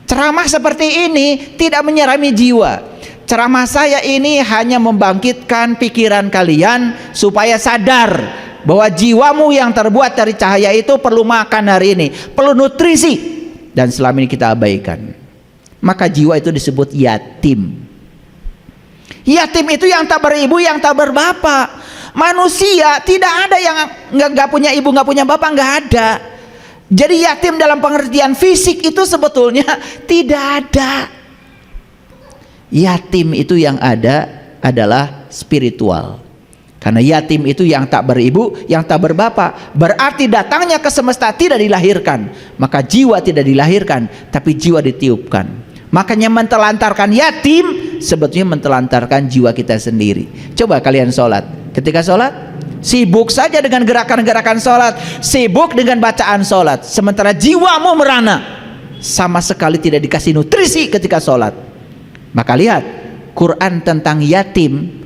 Ceramah seperti ini tidak menyirami jiwa. Ceramah saya ini hanya membangkitkan pikiran kalian supaya sadar bahwa jiwamu yang terbuat dari cahaya itu perlu makan hari ini, perlu nutrisi, dan selama ini kita abaikan. Maka jiwa itu disebut yatim. Yatim itu yang tak beribu, yang tak berbapak. Manusia tidak ada yang nggak punya ibu, nggak punya bapak, nggak ada. Jadi yatim dalam pengertian fisik itu sebetulnya tidak ada. Yatim itu yang ada adalah spiritual. Karena yatim itu yang tak beribu, yang tak berbapak. Berarti datangnya ke semesta tidak dilahirkan, maka jiwa tidak dilahirkan, tapi jiwa ditiupkan. Makanya mentelantarkan yatim sebetulnya mentelantarkan jiwa kita sendiri. Coba kalian sholat, ketika sholat sibuk saja dengan gerakan-gerakan sholat, sibuk dengan bacaan sholat, sementara jiwamu merana, sama sekali tidak dikasih nutrisi ketika sholat. Maka lihat Quran tentang yatim,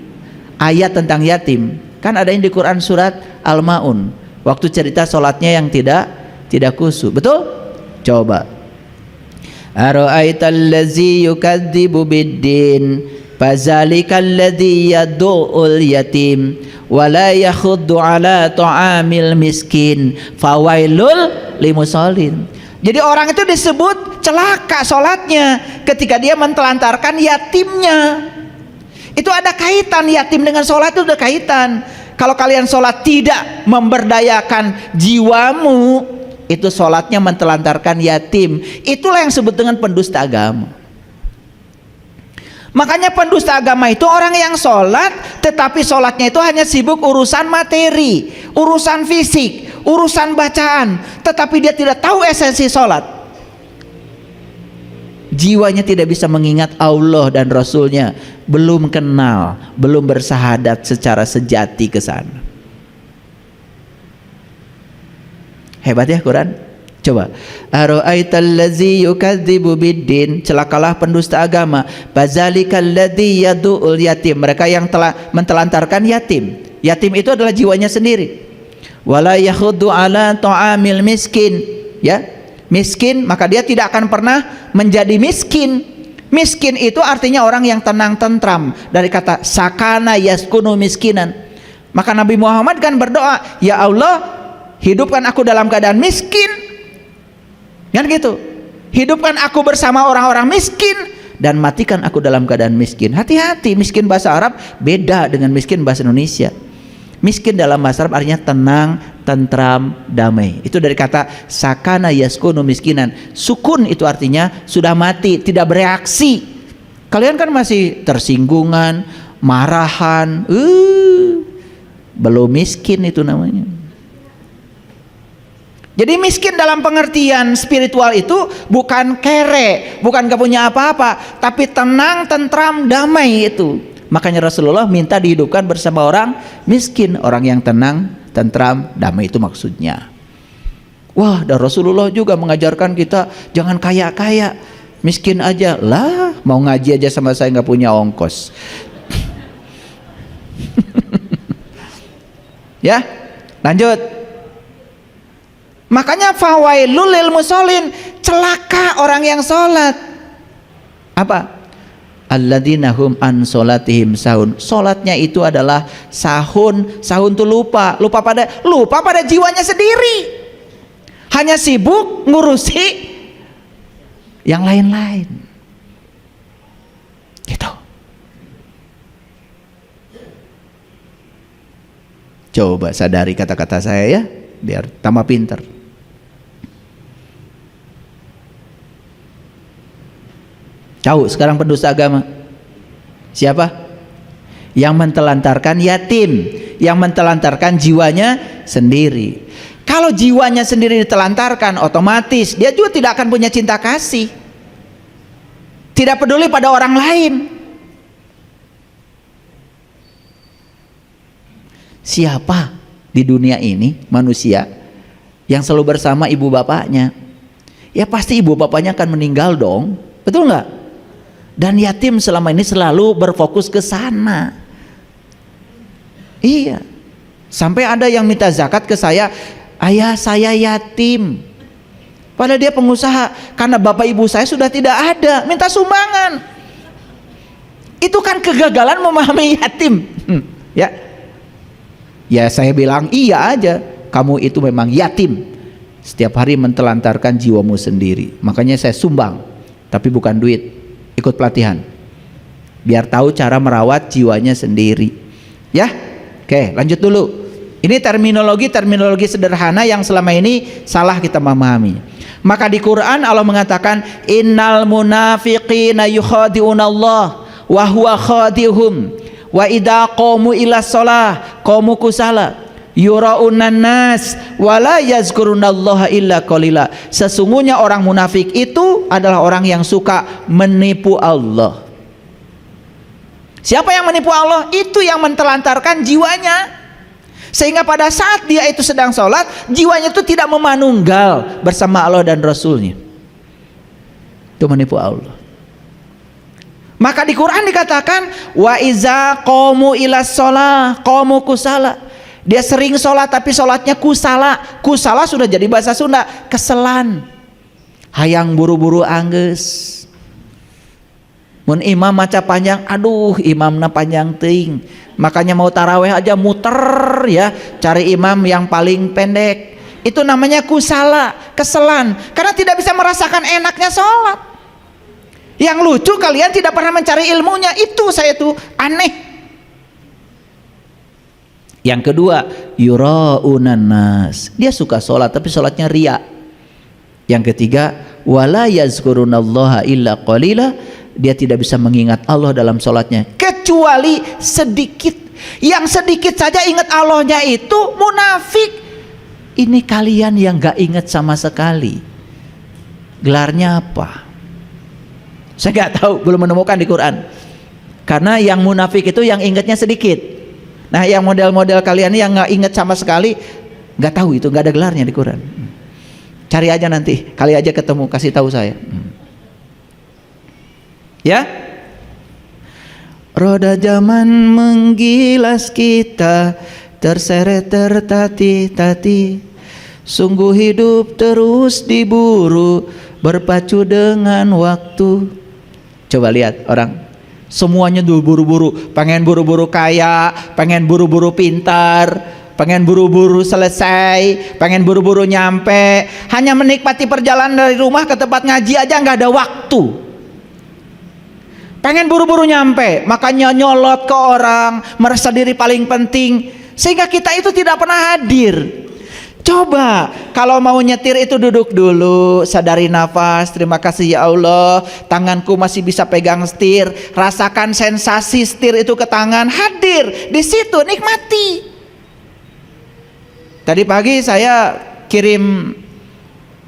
ayat tentang yatim kan ada yang di Quran surat Al-Maun, waktu cerita sholatnya yang tidak khusyuk, betul? Coba, ara'aital ladzi yukadzibu biddin fazalikal ladzi yad'ul yatim wala yakhuddu ala ta'amil miskin fawailul limusallin. Jadi orang itu disebut celaka sholatnya ketika dia mentelantarkan yatimnya. Itu ada kaitan, yatim dengan sholat itu ada kaitan. Kalau kalian sholat tidak memberdayakan jiwamu, itu sholatnya mentelantarkan yatim. Itulah yang disebut dengan pendusta agama. Makanya pendusta agama itu orang yang sholat, tetapi sholatnya itu hanya sibuk urusan materi, urusan fisik, urusan bacaan, tetapi dia tidak tahu esensi sholat. Jiwanya tidak bisa mengingat Allah dan Rasulnya, belum kenal, belum bersahadat secara sejati ke sana. Hebat ya Quran. Coba, ara'aital ladzi yukadzibu biddin, celakalah pendusta agama, fazalikal ladzi yad'ul yatim, mereka yang telah mentelantarkan yatim. Yatim itu adalah jiwanya sendiri. Wala yakhuddu ala ta'amil miskin, ya. Miskin, maka dia tidak akan pernah menjadi miskin. Miskin itu artinya orang yang tenang tentram, dari kata sakana yaskunu miskinan. Maka Nabi Muhammad kan berdoa, ya Allah, hidupkan aku dalam keadaan miskin, kan gitu. Hidupkan aku bersama orang-orang miskin dan matikan aku dalam keadaan miskin. Hati-hati, miskin bahasa Arab beda dengan miskin bahasa Indonesia. Miskin dalam bahasa Arab artinya tenang, tentram, damai. Itu dari kata sakana yaskunu miskinan. Sukun itu artinya sudah mati, tidak bereaksi. Kalian kan masih tersinggungan, marahan, belum miskin itu namanya. Jadi miskin dalam pengertian spiritual itu bukan kere, bukan gak punya apa-apa, tapi tenang, tentram, damai itu. Makanya Rasulullah minta dihidupkan bersama orang miskin, orang yang tenang, tentram, damai, itu maksudnya. Wah, dan Rasulullah juga mengajarkan kita jangan kaya-kaya, miskin aja lah, mau ngaji aja sama saya nggak punya ongkos. Ya, lanjut. Makanya fawailul lil musallin, celaka orang yang sholat. Apa? Alladzina hum an sholatihim sahun. Sholatnya itu adalah sahun. Sahun itu lupa pada jiwanya sendiri. Hanya sibuk ngurusi yang lain-lain. Gitu. Coba sadari kata-kata saya ya, biar tambah pinter. Tahu sekarang pendusta agama siapa? Yang mentelantarkan yatim, yang mentelantarkan jiwanya sendiri. Kalau jiwanya sendiri ditelantarkan, otomatis dia juga tidak akan punya cinta kasih, tidak peduli pada orang lain. Siapa di dunia ini manusia yang selalu bersama ibu bapaknya? Ya pasti ibu bapaknya akan meninggal dong, betul nggak? Dan yatim selama ini selalu berfokus ke sana. Iya. Sampai ada yang minta zakat ke saya, ayah saya yatim. Padahal dia pengusaha, karena bapak ibu saya sudah tidak ada, minta sumbangan. Itu kan kegagalan memahami yatim. Ya. Ya saya bilang iya aja, kamu itu memang yatim. Setiap hari mentelantarkan jiwamu sendiri. Makanya saya sumbang, tapi bukan duit. Ikut pelatihan biar tahu cara merawat jiwanya sendiri ya. Oke, lanjut dulu. Ini terminologi sederhana yang selama ini salah kita memahami. Maka di Quran Allah mengatakan innal munafiqina yukhadi'una Allah wa huwa khadihum wa idza qamu ila shalah qamu kusala yuraunan nas wala yazkurunallaha illa qalila. Sesungguhnya orang munafik itu adalah orang yang suka menipu Allah. Siapa yang menipu Allah? Itu yang mentelantarkan jiwanya, sehingga pada saat dia itu sedang sholat, jiwanya itu tidak memanunggal bersama Allah dan Rasulnya. Itu menipu Allah. Maka di Quran dikatakan wa iza qamu ila shalah qamu kusala. Dia sering sholat tapi sholatnya kusala. Kusala sudah jadi bahasa Sunda, keselan, hayang buru-buru angges. Mun imam maca panjang, aduh imamna panjang teuing. Makanya mau taraweh aja muter ya, cari imam yang paling pendek. Itu namanya kusala, keselan, karena tidak bisa merasakan enaknya sholat. Yang lucu kalian tidak pernah mencari ilmunya, itu saya tuh aneh. Yang kedua, yuraunan nas, dia suka sholat tapi sholatnya ria. Yang ketiga, wala yazkurunallaha illa qalila, dia tidak bisa mengingat Allah dalam sholatnya kecuali sedikit. Yang sedikit saja ingat Allahnya itu munafik. Ini kalian yang gak ingat sama sekali, gelarnya apa? Saya gak tahu, belum menemukan di Quran. Karena yang munafik itu yang ingatnya sedikit. Nah yang model-model kalian yang gak ingat sama sekali, gak tahu itu, gak ada gelarnya di Quran. Cari aja nanti, kali aja ketemu, kasih tahu saya. Ya, roda zaman menggilas kita, terseret tertati-tati, sungguh hidup terus diburu, berpacu dengan waktu. Coba lihat orang, semuanya dulu buru-buru, pengen buru-buru kaya, pengen buru-buru pintar, pengen buru-buru selesai, pengen buru-buru nyampe. Hanya menikmati perjalanan dari rumah ke tempat ngaji aja nggak ada waktu. Pengen buru-buru nyampe, makanya nyolot ke orang, merasa diri paling penting, sehingga kita itu tidak pernah hadir. Coba kalau mau nyetir itu duduk dulu, sadari nafas, terima kasih ya Allah, tanganku masih bisa pegang setir, rasakan sensasi setir itu ke tangan, hadir di situ, nikmati. Tadi pagi saya kirim,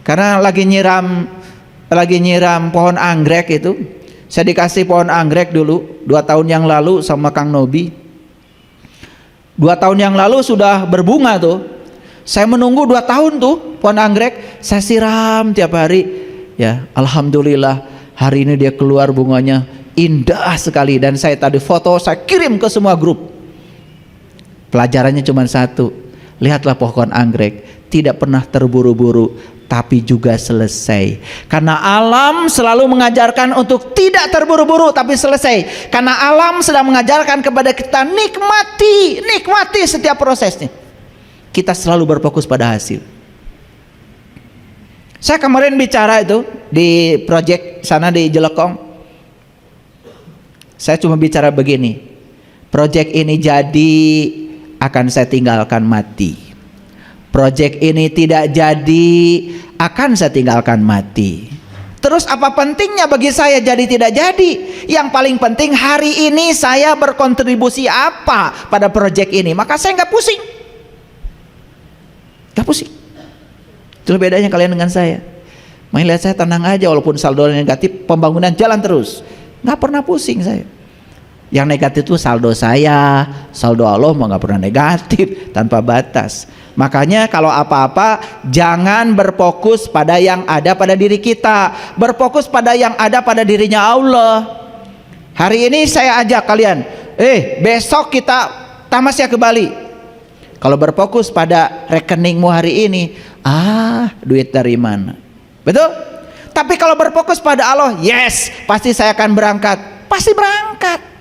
karena lagi nyiram pohon anggrek itu. Saya dikasih pohon anggrek dulu 2 tahun yang lalu sama Kang Nobi. 2 tahun yang lalu sudah berbunga tuh. Saya menunggu 2 tahun tuh pohon anggrek, saya siram tiap hari. Ya, alhamdulillah hari ini dia keluar bunganya indah sekali, dan saya tadi foto saya kirim ke semua grup. Pelajarannya cuma satu, lihatlah pohon anggrek, tidak pernah terburu-buru, tapi juga selesai. Karena alam selalu mengajarkan untuk tidak terburu-buru tapi selesai. Karena alam sedang mengajarkan kepada kita nikmati setiap prosesnya. Kita selalu berfokus pada hasil. Saya kemarin bicara itu di project sana di Jelekong. Saya cuma bicara begini, project ini jadi akan saya tinggalkan mati. Proyek ini tidak jadi, akan saya tinggalkan mati. Terus apa pentingnya bagi saya jadi tidak jadi? Yang paling penting hari ini saya berkontribusi apa pada proyek ini, maka saya nggak pusing. Nggak pusing. Itu bedanya kalian dengan saya. Main lihat saya tenang aja, walaupun saldo negatif, pembangunan jalan terus, nggak pernah pusing saya. Yang negatif itu saldo saya, saldo Allah mah nggak pernah negatif, tanpa batas. Makanya kalau apa-apa jangan berfokus pada yang ada pada diri kita, berfokus pada yang ada pada dirinya Allah. Hari ini saya ajak kalian, besok kita tamasya ke Bali. Kalau berfokus pada rekeningmu hari ini, duit dari mana? Betul? Tapi kalau berfokus pada Allah, yes, pasti saya akan berangkat, pasti berangkat.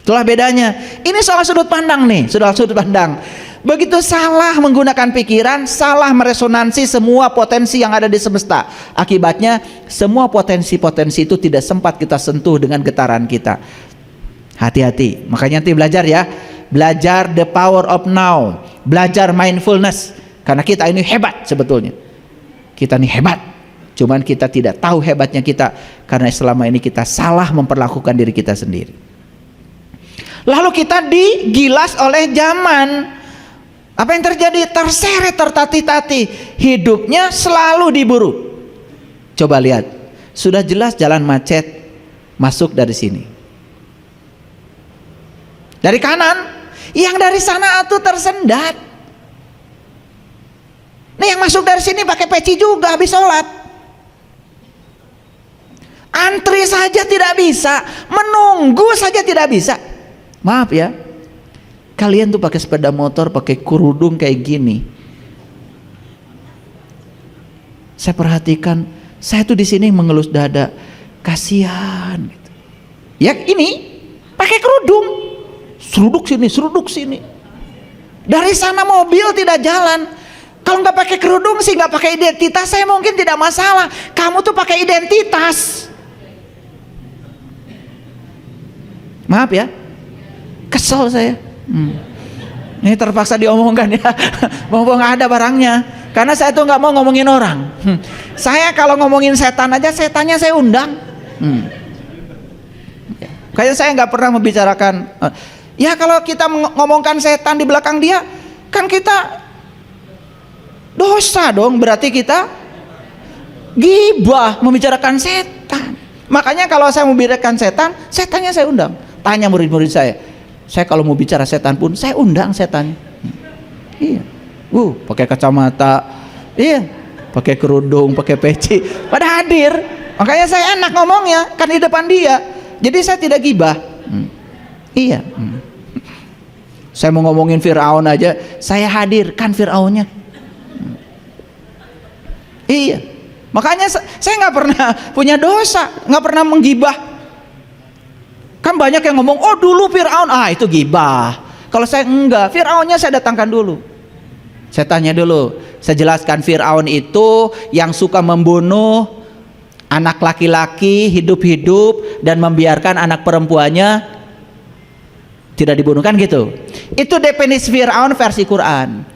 Itulah bedanya. Ini soal sudut pandang nih, soal sudut pandang. Begitu salah menggunakan pikiran, salah meresonansi semua potensi yang ada di semesta. Akibatnya semua potensi-potensi itu tidak sempat kita sentuh dengan getaran kita. Hati-hati. Makanya nanti belajar ya, belajar the power of now, belajar mindfulness. Karena kita ini hebat sebetulnya. Kita ini hebat. Cuman kita tidak tahu hebatnya kita karena selama ini kita salah memperlakukan diri kita sendiri. Lalu kita digilas oleh zaman. Apa yang terjadi? Terseret, tertati-tati. Hidupnya selalu diburu. Coba lihat, sudah jelas jalan macet masuk dari sini. Dari kanan, yang dari sana itu tersendat. Nah, yang masuk dari sini pakai peci juga habis sholat. Antri saja tidak bisa, menunggu saja tidak bisa. Maaf ya, kalian tuh pakai sepeda motor, pakai kerudung kayak gini. Saya perhatikan, saya tuh di sini mengelus dada, kasihan. Gitu. Ya ini pakai kerudung, seruduk sini. Dari sana mobil tidak jalan. Kalau nggak pakai kerudung sih, nggak pakai identitas, saya mungkin tidak masalah. Kamu tuh pakai identitas. Maaf ya, kesel saya. Ini terpaksa diomongkan ya, mumpung nggak ada barangnya. Karena saya tuh nggak mau ngomongin orang. Saya kalau ngomongin setan aja, setannya saya undang. Kayak saya nggak pernah membicarakan. Ya kalau kita ngomongkan setan di belakang dia, kan kita dosa dong. Berarti kita gibah membicarakan setan. Makanya kalau saya membicarakan setan, setannya saya undang. Tanya murid-murid saya kalau mau bicara setan pun saya undang setannya. Iya, pakai kacamata, iya, pakai kerudung, pakai peci, pada hadir. Makanya saya enak ngomongnya, kan di depan dia. Jadi saya tidak gibah. Iya. Saya mau ngomongin Fir'aun aja, saya hadir, kan Fir'aunnya. Iya. Makanya saya nggak pernah punya dosa, nggak pernah menggibah. Kan banyak yang ngomong, oh dulu Fir'aun, itu gibah. Kalau saya enggak, Fir'aunnya saya datangkan dulu. Saya tanya dulu, saya jelaskan Fir'aun itu yang suka membunuh anak laki-laki hidup-hidup dan membiarkan anak perempuannya tidak dibunuh, kan gitu. Itu definisi Fir'aun versi Quran.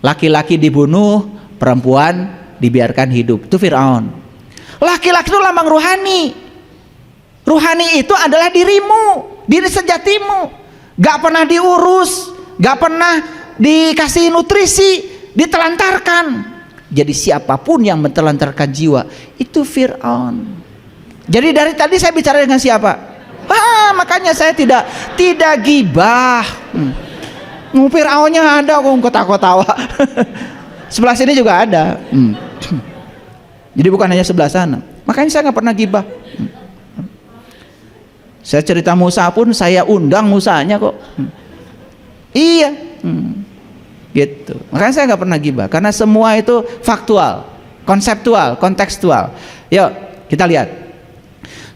Laki-laki dibunuh, perempuan dibiarkan hidup. Itu Fir'aun. Laki-laki itu lambang rohani. Rohani itu adalah dirimu, diri sejatimu. Gak pernah diurus, gak pernah dikasih nutrisi, ditelantarkan. Jadi siapapun yang mentelantarkan jiwa itu Fir'aun. Jadi dari tadi saya bicara dengan siapa? Makanya saya tidak gibah. Fir'aunnya ada, kok ketawa-tawa. Sebelah sini juga ada. Jadi bukan hanya sebelah sana. Makanya saya nggak pernah gibah. Saya cerita Musa pun saya undang Musanya kok. Iya. Gitu. Makanya saya nggak pernah gibah karena semua itu faktual, konseptual, kontekstual. Yuk kita lihat.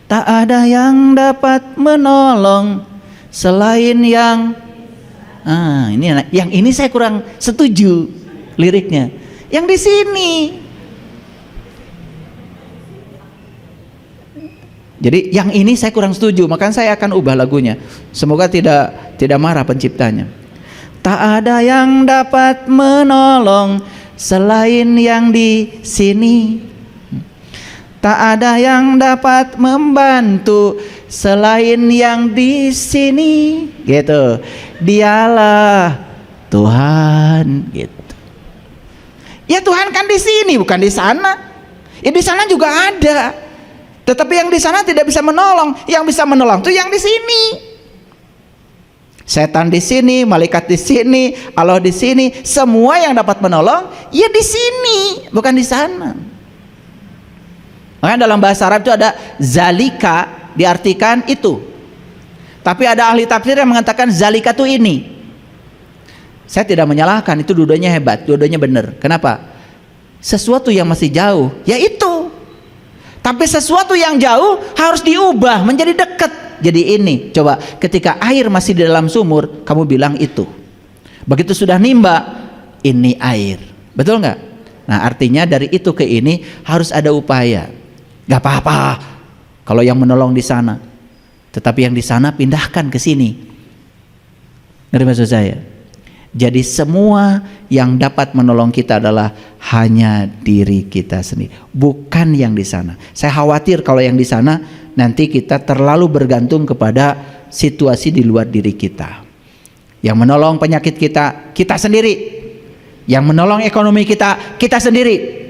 Tak ada yang dapat menolong selain yang ini saya kurang setuju liriknya. Yang di sini. Jadi yang ini saya kurang setuju, makanya saya akan ubah lagunya. Semoga tidak marah penciptanya. Tak ada yang dapat menolong selain yang di sini. Tak ada yang dapat membantu selain yang di sini. Gitu. Dialah Tuhan, gitu. Ya Tuhan kan di sini, bukan di sana. Ya di sana juga ada. Tetapi yang di sana tidak bisa menolong. Yang bisa menolong itu yang di sini. Setan di sini, malaikat di sini, Allah di sini, semua yang dapat menolong ya di sini, bukan di sana. Makanya dalam bahasa Arab itu ada zalika, diartikan itu. Tapi ada ahli tafsir yang mengatakan zalika itu ini. Saya tidak menyalahkan, itu dua-duanya hebat, dua-duanya benar. Kenapa? Sesuatu yang masih jauh, ya itu. Tapi sesuatu yang jauh harus diubah menjadi dekat. Jadi ini, coba ketika air masih di dalam sumur, kamu bilang itu. Begitu sudah nimba, ini air. Betul nggak? Nah artinya dari itu ke ini harus ada upaya. Gak apa-apa kalau yang menolong di sana. Tetapi yang di sana pindahkan ke sini. Ngerti maksud saya? Jadi semua yang dapat menolong kita adalah hanya diri kita sendiri, bukan yang di sana. Saya khawatir kalau yang di sana nanti kita terlalu bergantung kepada situasi di luar diri kita. Yang menolong penyakit kita, kita sendiri. Yang menolong ekonomi kita, kita sendiri.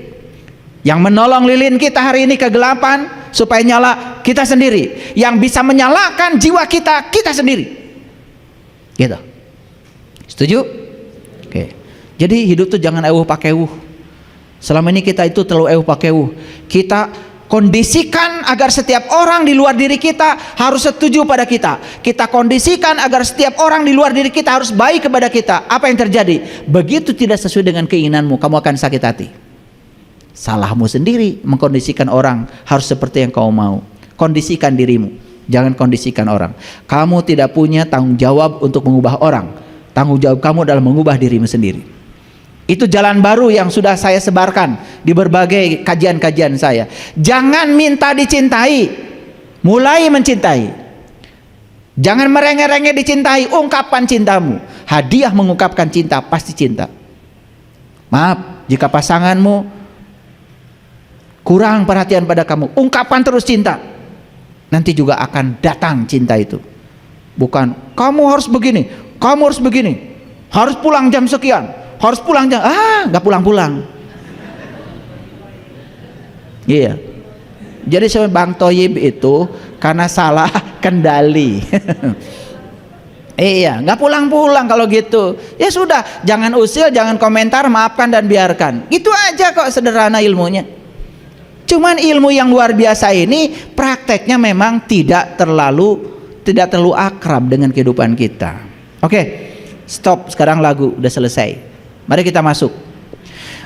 Yang menolong lilin kita hari ini kegelapan supaya nyala, kita sendiri. Yang bisa menyalakan jiwa kita, kita sendiri. Gitu. Setuju? Oke. Jadi hidup tuh jangan eueuh pakai eueuh. Selama ini kita itu terlalu eueuh pakai eueuh. Kita kondisikan agar setiap orang di luar diri kita harus setuju pada kita. Kita kondisikan agar setiap orang di luar diri kita harus baik kepada kita. Apa yang terjadi? Begitu tidak sesuai dengan keinginanmu, kamu akan sakit hati. Salahmu sendiri mengkondisikan orang harus seperti yang kau mau. Kondisikan dirimu, jangan kondisikan orang. Kamu tidak punya tanggung jawab untuk mengubah orang. Tanggung jawab kamu adalah mengubah dirimu sendiri. Itu jalan baru yang sudah saya sebarkan di berbagai kajian-kajian saya. Jangan minta dicintai, mulai mencintai. Jangan merengek-rengek dicintai, ungkapkan cintamu. Hadiah mengungkapkan cinta, pasti cinta. Maaf jika pasanganmu kurang perhatian pada kamu, ungkapkan terus cinta. Nanti juga akan datang cinta itu. Bukan kamu harus begini, kamu harus begini, harus pulang jam sekian, harus pulang jam, nggak pulang-pulang. Iya. Jadi sama Bang Toyib itu karena salah kendali. Iya, nggak pulang-pulang kalau gitu. Ya sudah, jangan usil, jangan komentar, maafkan dan biarkan. Itu aja kok, sederhana ilmunya. Cuman ilmu yang luar biasa ini prakteknya memang tidak terlalu akrab dengan kehidupan kita. Oke, stop, sekarang lagu udah selesai. Mari kita masuk.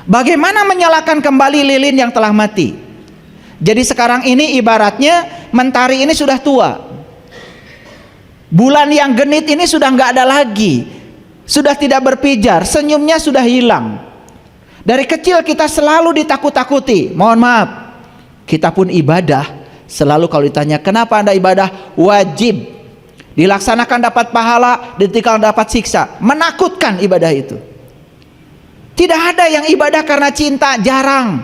Bagaimana menyalakan kembali lilin yang telah mati? Jadi sekarang ini ibaratnya mentari ini sudah tua. Bulan yang genit ini sudah nggak ada lagi. Sudah tidak berpijar, senyumnya sudah hilang. Dari kecil kita selalu ditakut-takuti. Mohon maaf, kita pun ibadah selalu kalau ditanya kenapa Anda ibadah, wajib dilaksanakan dapat pahala, ditinggal dapat siksa. Menakutkan ibadah itu. Tidak ada yang ibadah karena cinta, jarang.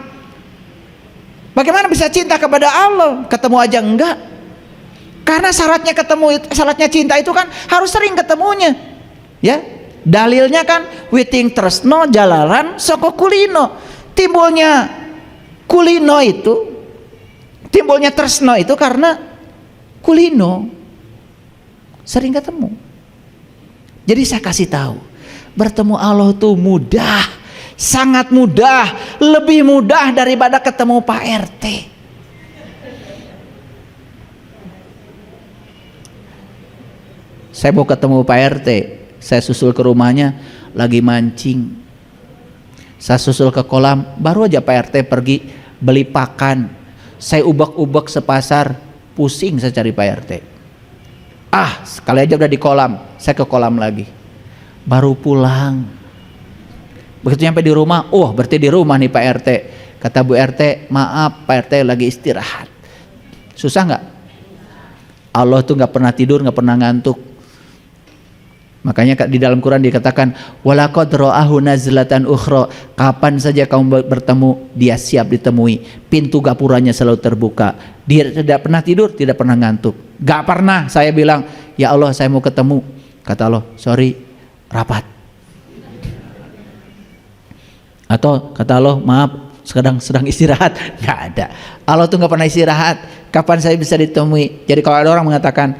Bagaimana bisa cinta kepada Allah? Ketemu aja enggak. Karena syaratnya cinta itu kan harus sering ketemunya. Ya, dalilnya kan witing tresno jalaran soko kulino. Timbulnya kulino itu, timbulnya tresno itu karena kulino sering ketemu. Jadi saya kasih tahu, bertemu Allah itu mudah, sangat mudah, lebih mudah daripada ketemu Pak RT. Saya mau ketemu Pak RT, saya susul ke rumahnya lagi mancing. Saya susul ke kolam, baru aja Pak RT pergi beli pakan. Saya ubek-ubek sepasar, pusing saya cari Pak RT. Sekali aja udah di kolam, saya ke kolam lagi. Baru pulang. Begitu nyampe di rumah, berarti di rumah nih Pak RT. Kata Bu RT, maaf Pak RT lagi istirahat. Susah nggak? Allah tuh nggak pernah tidur, nggak pernah ngantuk. Makanya di dalam Quran dikatakan, walaqad ra'ahu nazlatan ukhra. Kapan saja kamu bertemu, dia siap ditemui. Pintu gapuranya selalu terbuka. Dia tidak pernah tidur, tidak pernah ngantuk. Gak pernah saya bilang, ya Allah saya mau ketemu. Kata Allah, sorry, rapat. Atau kata Allah, maaf, sedang istirahat. Gak ada. Allah tuh gak pernah istirahat. Kapan saya bisa ditemui? Jadi kalau ada orang mengatakan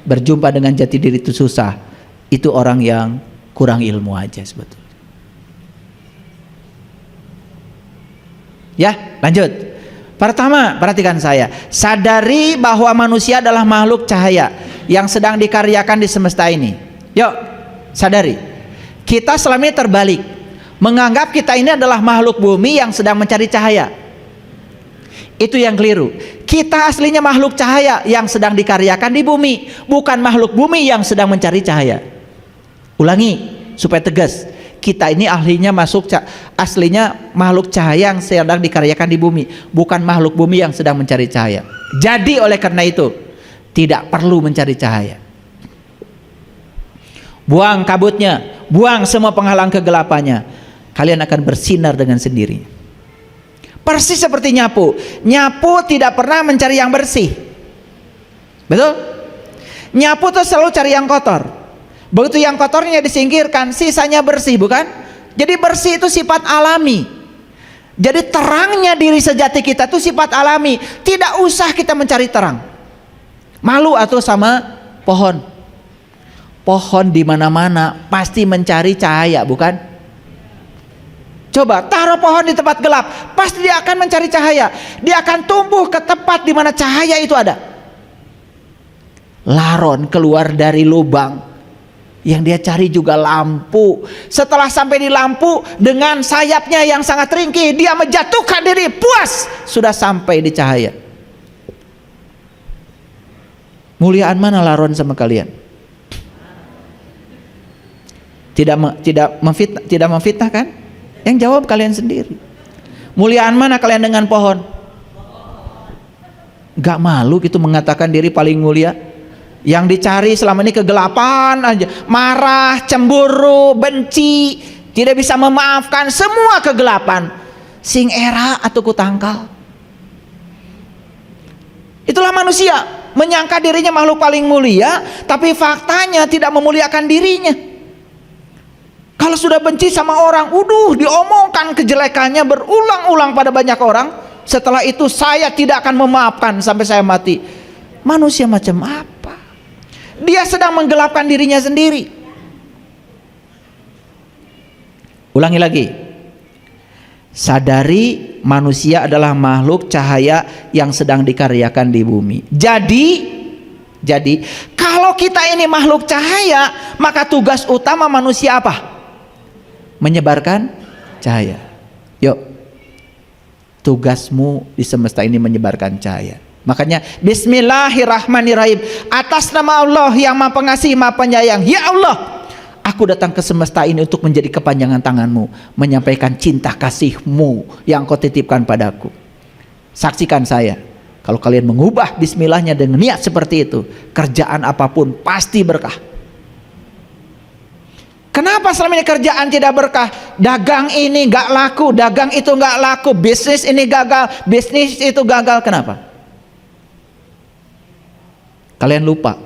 berjumpa dengan jati diri itu susah, itu orang yang kurang ilmu aja sebetulnya. Ya, lanjut. Pertama, perhatikan saya. Sadari bahwa manusia adalah makhluk cahaya yang sedang dikaryakan di semesta ini. Yuk, sadari. Kita selama ini terbalik, menganggap kita ini adalah makhluk bumi yang sedang mencari cahaya. Itu yang keliru. Kita aslinya makhluk cahaya yang sedang dikaryakan di bumi, bukan makhluk bumi yang sedang mencari cahaya. Ulangi supaya tegas. Kita ini aslinya makhluk cahaya yang sedang dikaryakan di bumi, bukan makhluk bumi yang sedang mencari cahaya. Jadi oleh karena itu tidak perlu mencari cahaya. Buang kabutnya, buang semua penghalang kegelapannya, kalian akan bersinar dengan sendirinya. Persis seperti nyapu. Nyapu tidak pernah mencari yang bersih. Betul? Nyapu tuh selalu cari yang kotor. Begitu yang kotornya disingkirkan, sisanya bersih, bukan? Jadi bersih itu sifat alami. Jadi terangnya diri sejati kita itu sifat alami. Tidak usah kita mencari terang. Malu atau sama pohon. Pohon di mana-mana pasti mencari cahaya, bukan? Coba taruh pohon di tempat gelap, pasti dia akan mencari cahaya. Dia akan tumbuh ke tempat di mana cahaya itu ada. Laron keluar dari lubang, yang dia cari juga lampu. Setelah sampai di lampu, dengan sayapnya yang sangat ringkih, dia menjatuhkan diri, puas sudah sampai di cahaya. Muliaan mana laron sama kalian? Tidak memfitnah kan? Yang jawab kalian sendiri. Muliaan mana kalian dengan pohon? Gak malu gitu mengatakan diri paling mulia? Yang dicari selama ini kegelapan aja, marah, cemburu, benci, tidak bisa memaafkan, semua kegelapan. Sing era atau kutangkal. Itulah manusia, menyangka dirinya makhluk paling mulia, tapi faktanya tidak memuliakan dirinya. Kalau sudah benci sama orang, diomongkan kejelekannya berulang-ulang pada banyak orang. Setelah itu saya tidak akan memaafkan sampai saya mati. Manusia macam apa? Dia sedang menggelapkan dirinya sendiri. Ulangi lagi. Sadari manusia adalah makhluk cahaya yang sedang dikaryakan di bumi. Jadi kalau kita ini makhluk cahaya, maka tugas utama manusia apa? Menyebarkan cahaya. Yuk, tugasmu di semesta ini menyebarkan cahaya. Makanya Bismillahirrahmanirrahim, atas nama Allah yang Maha Pengasih Maha Penyayang. Ya Allah, aku datang ke semesta ini untuk menjadi kepanjangan tanganmu, menyampaikan cinta kasihmu yang kau titipkan padaku. Saksikan saya, kalau kalian mengubah bismillahnya dengan niat seperti itu, kerjaan apapun pasti berkah. Kenapa selama ini kerjaan tidak berkah? Dagang ini gak laku, dagang itu gak laku, bisnis ini gagal, bisnis itu gagal. Kenapa? Kalian lupa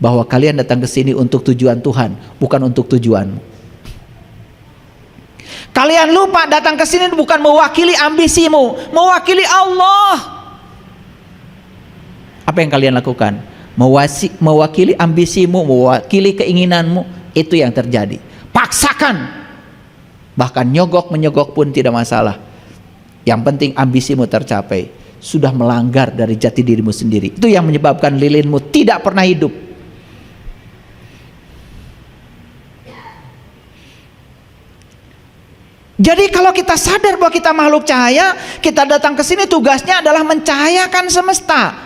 bahwa kalian datang ke sini untuk tujuan Tuhan, bukan untuk tujuanmu. Kalian lupa datang ke sini bukan mewakili ambisimu, mewakili Allah. Apa yang kalian lakukan? Mewakili ambisimu, mewakili keinginanmu. Itu yang terjadi. Paksakan. Bahkan menyogok pun tidak masalah. Yang penting ambisimu tercapai. Sudah melanggar dari jati dirimu sendiri. Itu yang menyebabkan lilinmu tidak pernah hidup. Jadi kalau kita sadar bahwa kita makhluk cahaya, kita datang ke sini tugasnya adalah mencahayakan semesta.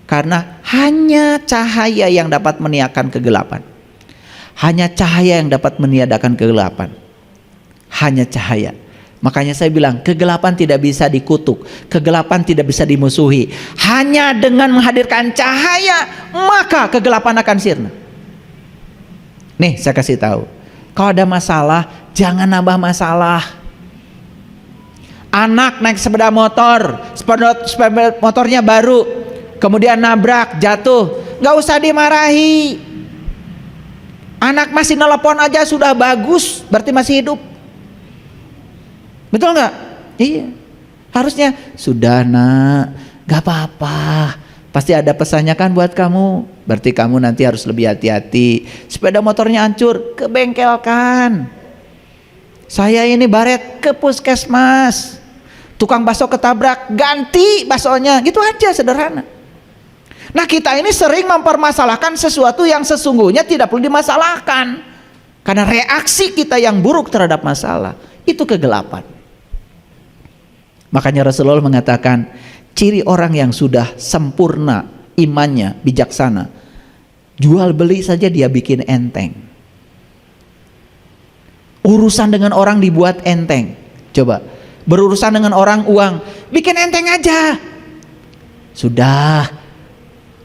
Karena hanya cahaya yang dapat meniadakan kegelapan. Hanya cahaya yang dapat meniadakan kegelapan. Hanya cahaya. Makanya saya bilang kegelapan tidak bisa dikutuk, kegelapan tidak bisa dimusuhi. Hanya dengan menghadirkan cahaya maka kegelapan akan sirna. Nih saya kasih tahu, kalau ada masalah jangan nambah masalah. Anak naik sepeda motornya baru, kemudian nabrak, jatuh, nggak usah dimarahi. Anak masih nelpon aja sudah bagus, berarti masih hidup. Betul nggak? Iya. Harusnya sudah nak, nggak apa-apa. Pasti ada pesannya kan buat kamu. Berarti kamu nanti harus lebih hati-hati. Sepeda motornya hancur, ke bengkel kan. Saya ini baret ke puskesmas. Tukang bakso ketabrak, ganti baksonya. Gitu aja, sederhana. Nah kita ini sering mempermasalahkan sesuatu yang sesungguhnya tidak perlu dimasalahkan. Karena reaksi kita yang buruk terhadap masalah, itu kegelapan. Makanya Rasulullah mengatakan, ciri orang yang sudah sempurna imannya, bijaksana, jual beli saja dia bikin enteng. Urusan dengan orang dibuat enteng. Coba, berurusan dengan orang uang, bikin enteng aja. Sudah,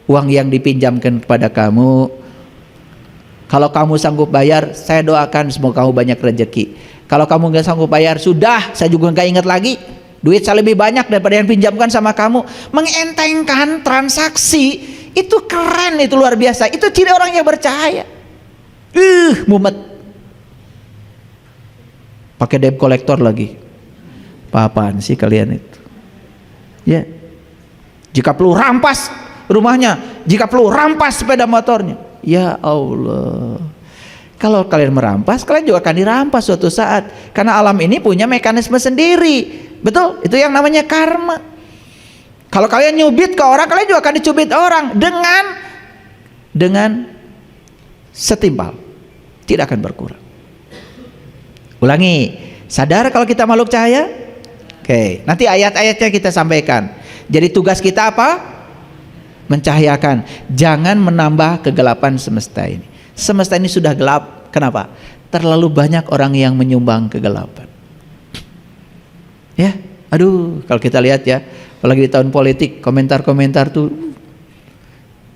uang yang dipinjamkan kepada kamu Kalau kamu sanggup bayar, saya doakan semoga kamu banyak rezeki. Kalau kamu nggak sanggup bayar, sudah, saya juga nggak ingat lagi. Duit saya lebih banyak daripada yang pinjamkan sama kamu. Mengentengkan transaksi itu keren, itu luar biasa. Itu ciri orang yang bercahaya. Mumet. Pakai debt collector lagi. Apa-apaan sih kalian itu? Ya. Jika perlu rampas rumahnya, jika perlu rampas sepeda motornya. Ya Allah. Kalau kalian merampas, kalian juga akan dirampas suatu saat. Karena alam ini punya mekanisme sendiri. Betul? Itu yang namanya karma. Kalau kalian nyubit ke orang, kalian juga akan dicubit orang dengan setimpal. Tidak akan berkurang. Ulangi. Sadar kalau kita makhluk cahaya? Oke, nanti ayat-ayatnya kita sampaikan. Jadi tugas kita apa? Mencahayakan, jangan menambah kegelapan semesta ini. Semesta ini sudah gelap. Kenapa? Terlalu banyak orang yang menyumbang kegelapan. Ya, aduh, kalau kita lihat ya, apalagi di tahun politik, komentar-komentar tuh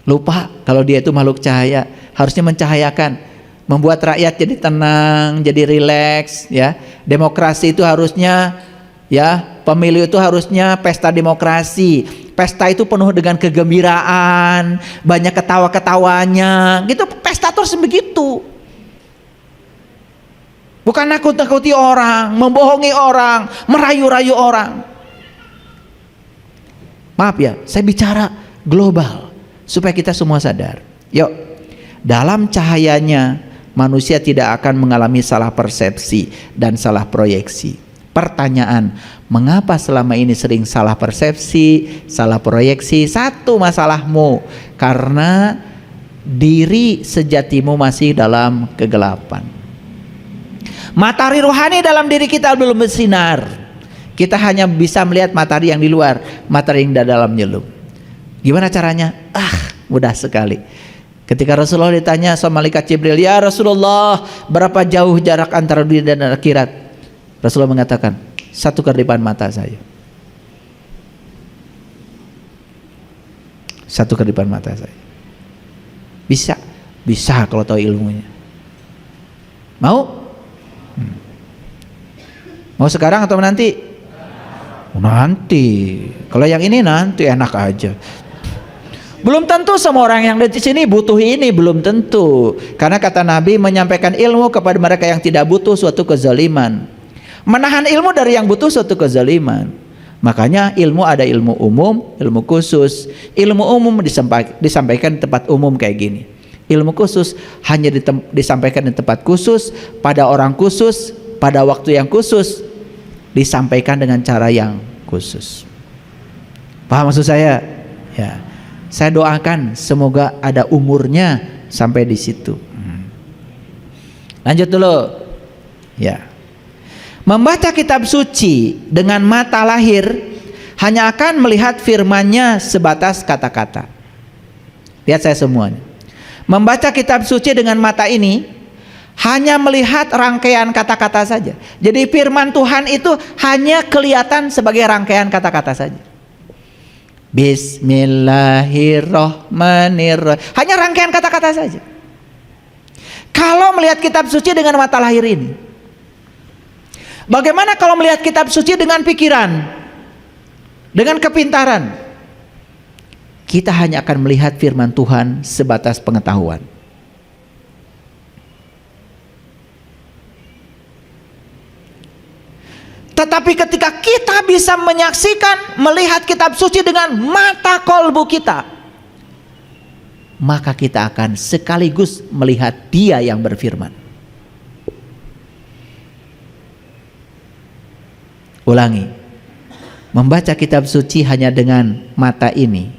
lupa kalau dia itu makhluk cahaya, harusnya mencahayakan, membuat rakyat jadi tenang, jadi rileks, ya. Demokrasi itu harusnya, ya, pemilu itu harusnya pesta demokrasi. Pesta itu penuh dengan kegembiraan, banyak ketawa-ketawanya, gitu. Pesta terus begitu. Bukan nakut-nakuti orang, membohongi orang, merayu-rayu orang. Maaf ya, saya bicara global supaya kita semua sadar. Yuk, dalam cahayanya manusia tidak akan mengalami salah persepsi dan salah proyeksi. Pertanyaan, mengapa selama ini sering salah persepsi, salah proyeksi? Satu masalahmu, karena diri sejatimu masih dalam kegelapan. Matahari rohani dalam diri kita belum bersinar. Kita hanya bisa melihat matahari yang di luar, matahari yang di dalam nyelum. Gimana caranya? Mudah sekali. Ketika Rasulullah ditanya sama malaikat Jibril, ya Rasulullah, berapa jauh jarak antara dunia dan akhirat? Rasulullah mengatakan, 1 kedipan mata saya. 1 kedipan mata saya. Bisa kalau tahu ilmunya. Mau? Mau sekarang atau nanti? Nanti. Kalau yang ini nanti enak aja. Belum tentu semua orang yang di sini butuh ini, belum tentu. Karena kata Nabi menyampaikan ilmu kepada mereka yang tidak butuh suatu kezaliman. Menahan ilmu dari yang butuh suatu kezaliman. Makanya ilmu ada ilmu umum, ilmu khusus. Ilmu umum disampaikan di tempat umum kayak gini. Ilmu khusus hanya disampaikan di tempat khusus, pada orang khusus, pada waktu yang khusus, disampaikan dengan cara yang khusus. Paham maksud saya? Ya. Saya doakan semoga ada umurnya sampai di situ. Lanjut dulu. Ya. Membaca kitab suci dengan mata lahir hanya akan melihat firman-Nya sebatas kata-kata. Lihat saya semuanya. Membaca kitab suci dengan mata ini hanya melihat rangkaian kata-kata saja. Jadi firman Tuhan itu hanya kelihatan sebagai rangkaian kata-kata saja. Bismillahirrahmanirrahim. Hanya rangkaian kata-kata saja. Kalau melihat kitab suci dengan mata lahir ini, bagaimana kalau melihat kitab suci dengan pikiran, dengan kepintaran? Kita hanya akan melihat firman Tuhan sebatas pengetahuan. Tetapi ketika kita bisa menyaksikan, melihat kitab suci dengan mata kolbu kita, maka kita akan sekaligus melihat Dia yang berfirman. Ulangi, membaca kitab suci hanya dengan mata ini,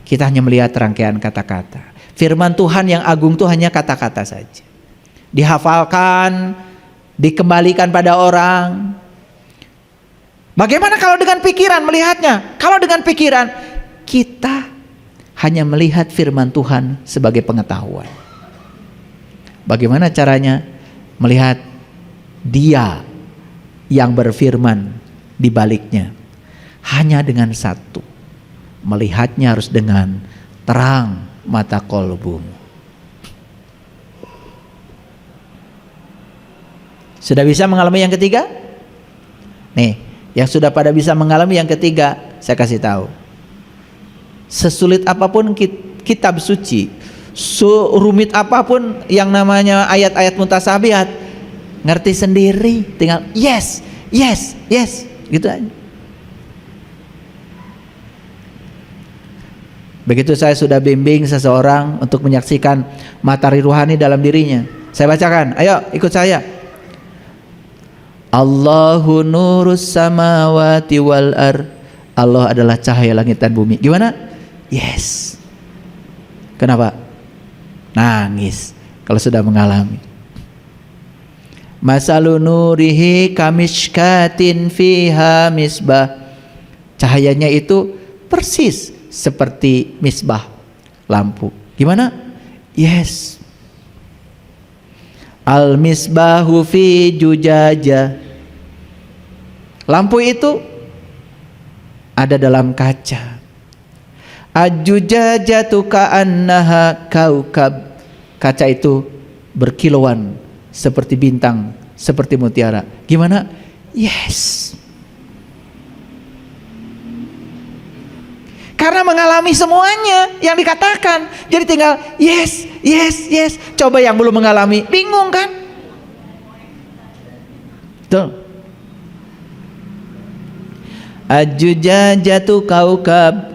kita hanya melihat rangkaian kata-kata. Firman Tuhan yang agung itu hanya kata-kata saja. Dihafalkan, dikembalikan pada orang. Bagaimana kalau dengan pikiran melihatnya? Kalau dengan pikiran, kita hanya melihat firman Tuhan sebagai pengetahuan. Bagaimana caranya? Melihat Dia yang berfirman di baliknya. Hanya dengan satu, melihatnya harus dengan terang mata kolbumu. Sudah bisa mengalami yang ketiga? Nih, yang sudah pada bisa mengalami yang ketiga, saya kasih tahu. Sesulit apapun kitab suci, serumit apapun yang namanya ayat-ayat mutasyabihat, ngerti sendiri, tinggal yes, yes, yes, gitu aja. Begitu saya sudah bimbing seseorang untuk menyaksikan matahari ruhani dalam dirinya, saya bacakan, ayo ikut saya. Allahu nurus samawati wal ar. Allah adalah cahaya langit dan bumi. Gimana? Yes. Kenapa? Nangis kalau sudah mengalami. Masalun nurihi kamishkatin fiha misbah. Cahayanya itu persis seperti misbah lampu. Gimana? Yes. Al misbahu fi jujaja. Lampu itu ada dalam kaca. Ajujajatu ka'annaha kaukab. Kaca itu berkilauan seperti bintang, seperti mutiara. Gimana? Yes. Karena mengalami semuanya yang dikatakan, jadi tinggal yes, yes, yes. Coba yang belum mengalami, bingung kan? Tuh. Ajujajatu kaukab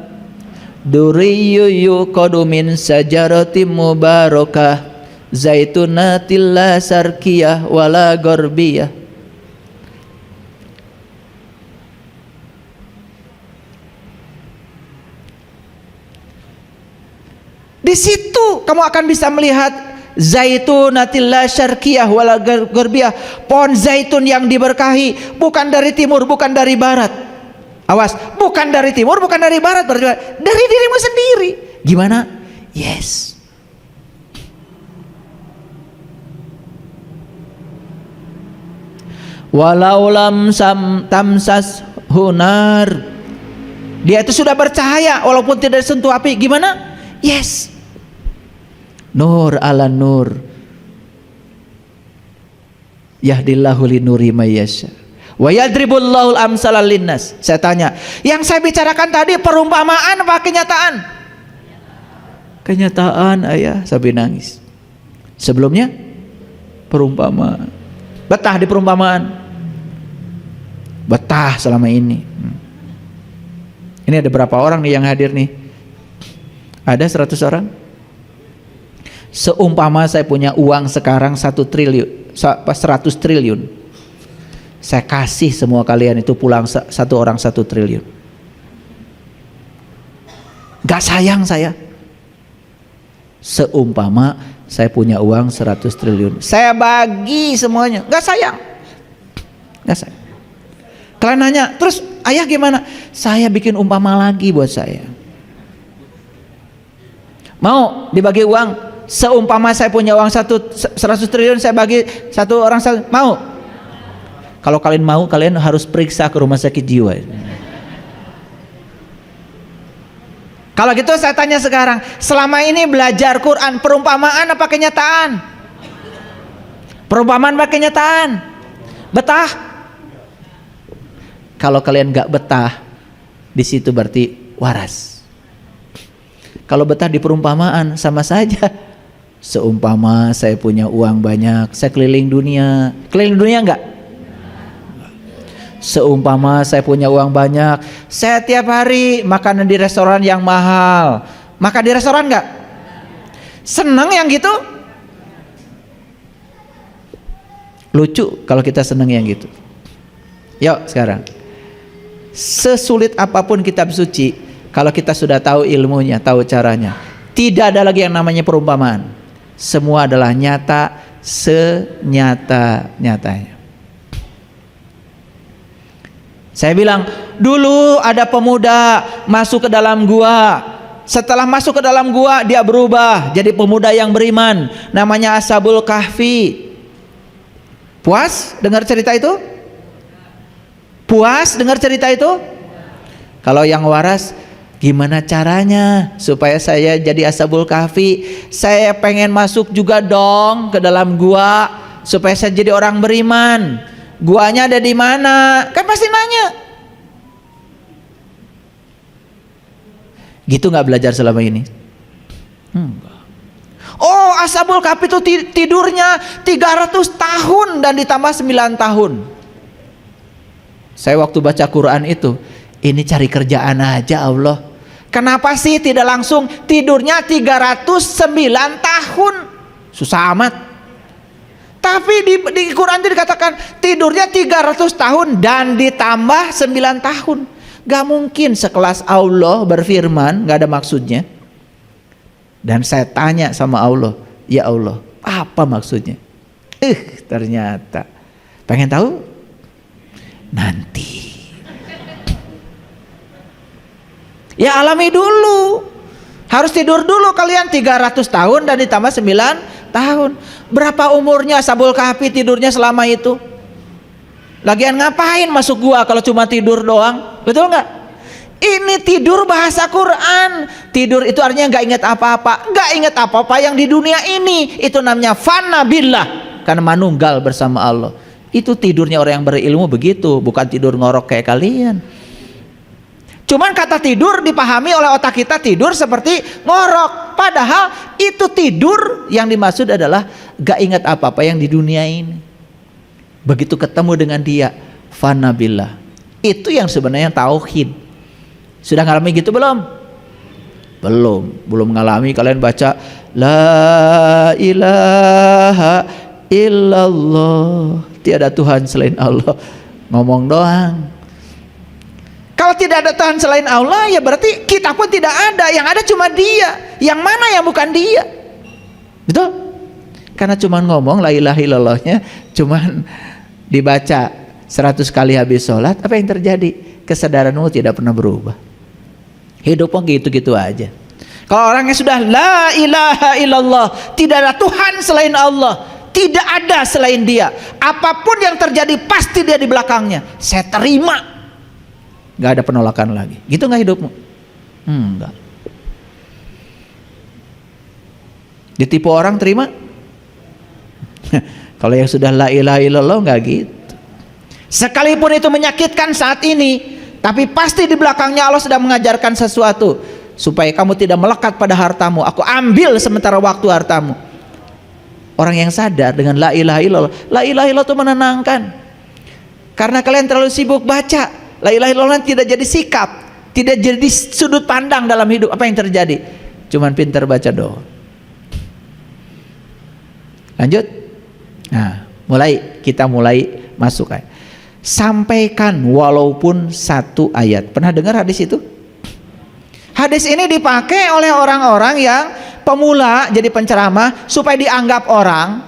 duriyyu yuqadu min sajaratim mubarakah zaitunatil la sarkiyah wala garbiyah. Di situ kamu akan bisa melihat zaitunatil la syarqiyah wala garbiyah, pohon zaitun yang diberkahi, bukan dari timur, bukan dari barat. Awas, bukan dari timur, bukan dari barat, berarti dari dirimu sendiri. Gimana? Yes. Walau lam tamsas hunar. Dia itu sudah bercahaya walaupun tidak sentuh api. Gimana? Yes. Nur ala nur. Yahdillahu linuri mayyasha. Wa yadribullahu al-amsala linnas. Saya tanya, yang saya bicarakan tadi perumpamaan apa kenyataan? Kenyataan, ayah, sampai nangis. Sebelumnya perumpamaan. Betah di perumpamaan. Betah selama ini. Ini ada berapa orang nih yang hadir nih? Ada 100 orang? Seumpama saya punya uang sekarang 1 triliun, 100 triliun, saya kasih semua kalian itu pulang satu orang 1 triliun. Gak sayang saya. Seumpama saya punya uang 100 triliun, saya bagi semuanya. Gak sayang. Gak sayang. Kalian nanya, terus ayah gimana? Saya bikin umpama lagi buat saya. Mau dibagi uang? Seumpama saya punya uang 100 triliun, saya bagi satu orang satu. Mau? Kalau kalian mau, kalian harus periksa ke rumah sakit jiwa. Kalau gitu saya tanya sekarang, selama ini belajar Quran perumpamaan apa kenyataan? Perumpamaan apa kenyataan? Betah? Kalau kalian gak betah, di situ berarti waras. Kalau betah di perumpamaan sama saja. Seumpama saya punya uang banyak, saya keliling dunia. Keliling dunia enggak? Seumpama saya punya uang banyak, saya tiap hari makan di restoran yang mahal. Makan di restoran enggak? Seneng yang gitu? Lucu kalau kita seneng yang gitu. Yuk sekarang, sesulit apapun kitab suci, kalau kita sudah tahu ilmunya, tahu caranya, tidak ada lagi yang namanya perumpamaan. Semua adalah nyata senyata-nyatanya. Saya bilang, dulu ada pemuda masuk ke dalam gua. Setelah masuk ke dalam gua, dia berubah jadi pemuda yang beriman. Namanya Ashabul Kahfi. Puas dengar cerita itu? Puas dengar cerita itu? Kalau yang waras, gimana caranya supaya saya jadi Ashabul Kahfi? Saya pengen masuk juga dong ke dalam gua. supaya saya jadi orang beriman? Guanya ada di mana? Kan pasti nanya. Gitu nggak belajar selama ini? Oh, Ashabul Kahfi itu tidurnya 300 tahun dan ditambah 9 tahun. Saya waktu baca Quran itu, ini cari kerjaan aja Allah. Kenapa sih tidak langsung tidurnya 309 tahun? Susah amat. Tapi di Quran itu dikatakan tidurnya 300 tahun dan ditambah 9 tahun. Gak mungkin sekelas Allah berfirman, gak ada maksudnya. Dan saya tanya sama Allah, ya Allah, apa maksudnya? Ternyata pengen tahu? Nanti. Ya alami dulu. Harus tidur dulu kalian 300 tahun dan ditambah 9 tahun. Berapa umurnya Ashabul Kahfi tidurnya selama itu? Lagian ngapain masuk gua kalau cuma tidur doang? Betul nggak? Ini tidur bahasa Quran. Tidur itu artinya nggak ingat apa-apa. Nggak ingat apa-apa yang di dunia ini. Itu namanya fana billah, karena manunggal bersama Allah. Itu tidurnya orang yang berilmu begitu, bukan tidur ngorok kayak kalian. Cuman kata tidur dipahami oleh otak kita tidur seperti ngorok. Padahal itu tidur yang dimaksud adalah gak ingat apa-apa yang di dunia ini. Begitu ketemu dengan dia, fana billah. Itu yang sebenarnya tauhid. Sudah ngalami gitu belum? Belum ngalami. Kalian baca la ilaha illallah, tiada Tuhan selain Allah. Ngomong doang. Kalau tidak ada Tuhan selain Allah, ya berarti kita pun tidak ada. Yang ada cuma Dia. Yang mana yang bukan Dia? Betul? Karena cuma ngomong la ilaha illallahnya cuman dibaca 100 kali habis sholat, apa yang terjadi? Kesadaranmu tidak pernah berubah. Hidupmu gitu-gitu aja. Kalau orangnya sudah la ilaha illallah, tidak ada Tuhan selain Allah, tidak ada selain Dia, apapun yang terjadi pasti Dia di belakangnya, saya terima, gak ada penolakan lagi. Gitu gak hidupmu? Enggak. Ditipu orang terima? Kalau yang sudah la ilaha illallah gak gitu. Sekalipun itu menyakitkan saat ini, tapi pasti di belakangnya Allah sedang mengajarkan sesuatu supaya kamu tidak melekat pada hartamu. Aku ambil sementara waktu hartamu. Orang yang sadar dengan la ilaha illallah, la ilaha illallah itu menenangkan. Karena kalian terlalu sibuk baca, la ilaha illallah tidak jadi sikap, tidak jadi sudut pandang dalam hidup. Apa yang terjadi? Cuman pintar baca doang. Lanjut. Nah, kita mulai masuk ayat. Sampaikan walaupun satu ayat. Pernah dengar hadis itu? Hadis ini dipakai oleh orang-orang yang pemula jadi penceramah supaya dianggap orang.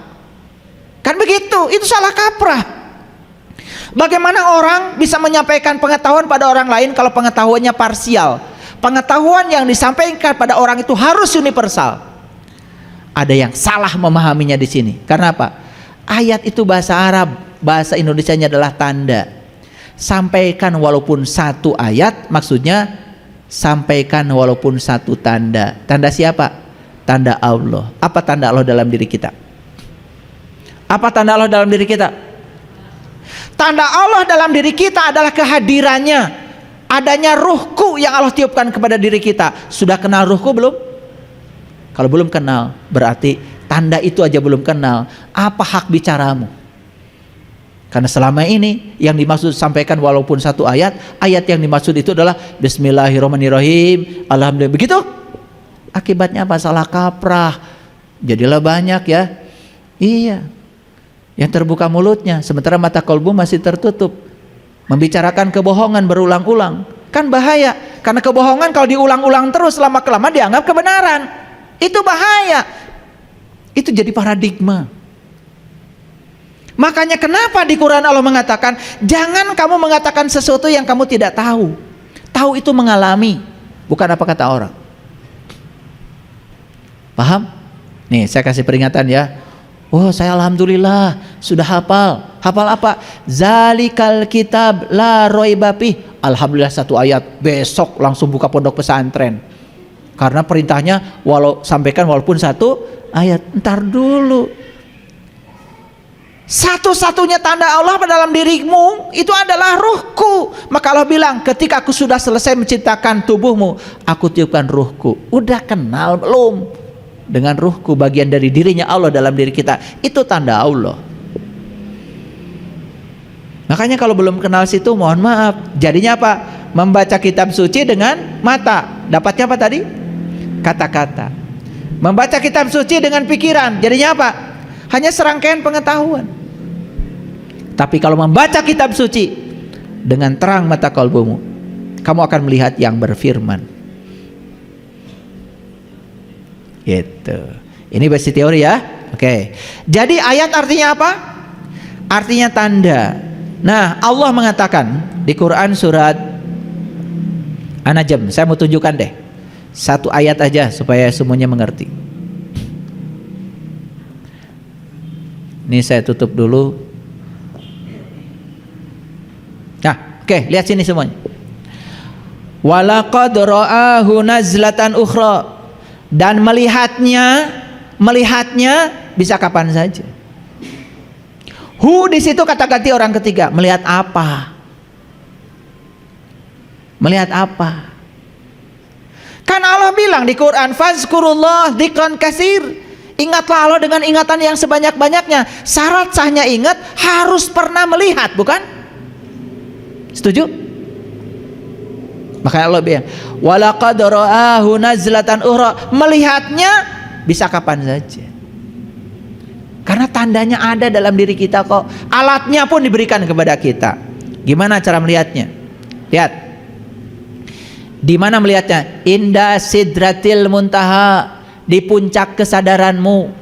Kan begitu, itu salah kaprah. Bagaimana orang bisa menyampaikan pengetahuan pada orang lain kalau pengetahuannya parsial? Pengetahuan yang disampaikan pada orang itu harus universal. Ada yang salah memahaminya di sini. Karena apa? Ayat itu bahasa Arab, bahasa Indonesianya adalah tanda. Sampaikan walaupun satu ayat, maksudnya sampaikan walaupun satu tanda. Tanda siapa? Tanda Allah. Apa tanda Allah dalam diri kita? Apa tanda Allah dalam diri kita? Tanda Allah dalam diri kita adalah kehadirannya, adanya ruhku yang Allah tiupkan kepada diri kita. Sudah kenal ruhku belum? Kalau belum kenal, berarti tanda itu aja belum kenal. Apa hak bicaramu? Karena selama ini yang dimaksud sampaikan walaupun satu ayat, ayat yang dimaksud itu adalah Bismillahirrahmanirrahim, Alhamdulillah. Begitu? Akibatnya apa? Salah kaprah. Jadilah banyak ya. Iya. Yang terbuka mulutnya, sementara mata kolbu masih tertutup. Membicarakan kebohongan berulang-ulang. Kan bahaya. Karena kebohongan kalau diulang-ulang terus lama-kelamaan dianggap kebenaran. Itu bahaya. Itu jadi paradigma. Makanya kenapa di Quran Allah mengatakan jangan kamu mengatakan sesuatu yang kamu tidak tahu. Tahu itu mengalami, bukan apa kata orang. Paham? Nih saya kasih peringatan ya. Oh saya alhamdulillah sudah hafal. Hafal apa? Zalikal kitab la raiba fih. Alhamdulillah satu ayat. Besok langsung buka pondok pesantren. Karena perintahnya sampaikan walaupun satu ayat. Ntar dulu. Satu-satunya tanda Allah dalam dirimu itu adalah ruhku. Maka Allah bilang, ketika aku sudah selesai menciptakan tubuhmu, aku tiupkan ruhku. Udah kenal belum dengan ruhku, bagian dari dirinya Allah dalam diri kita? Itu tanda Allah. Makanya kalau belum kenal situ, mohon maaf, jadinya apa? Membaca kitab suci dengan mata, dapatnya apa tadi? Kata-kata. Membaca kitab suci dengan pikiran, jadinya apa? Hanya serangkaian pengetahuan. Tapi kalau membaca kitab suci dengan terang mata kalbumu, kamu akan melihat yang berfirman. Gitu. Ini basic teori ya. Oke. Jadi ayat artinya apa? Artinya tanda. Nah, Allah mengatakan di Quran surat An-Najm. Saya mau tunjukkan deh satu ayat aja supaya semuanya mengerti. Ini saya tutup dulu. Nah, oke, lihat sini semuanya. Walaqad ra'ahu nazlatan ukhra, dan melihatnya bisa kapan saja. Di situ kata ganti orang ketiga. Melihat apa? Melihat apa? Kan Allah bilang di Quran, fazkurullah dzikran katsir. Ingatlah Allah dengan ingatan yang sebanyak-banyaknya. Syarat sahnya ingat harus pernah melihat, bukan? Setuju? Makanya Allah bilang, walaqad ra'ahu nazlatan ukhra, melihatnya bisa kapan saja. Karena tandanya ada dalam diri kita kok. Alatnya pun diberikan kepada kita. Gimana cara melihatnya? Lihat. Di mana melihatnya? Inda sidratil muntaha, di puncak kesadaranmu.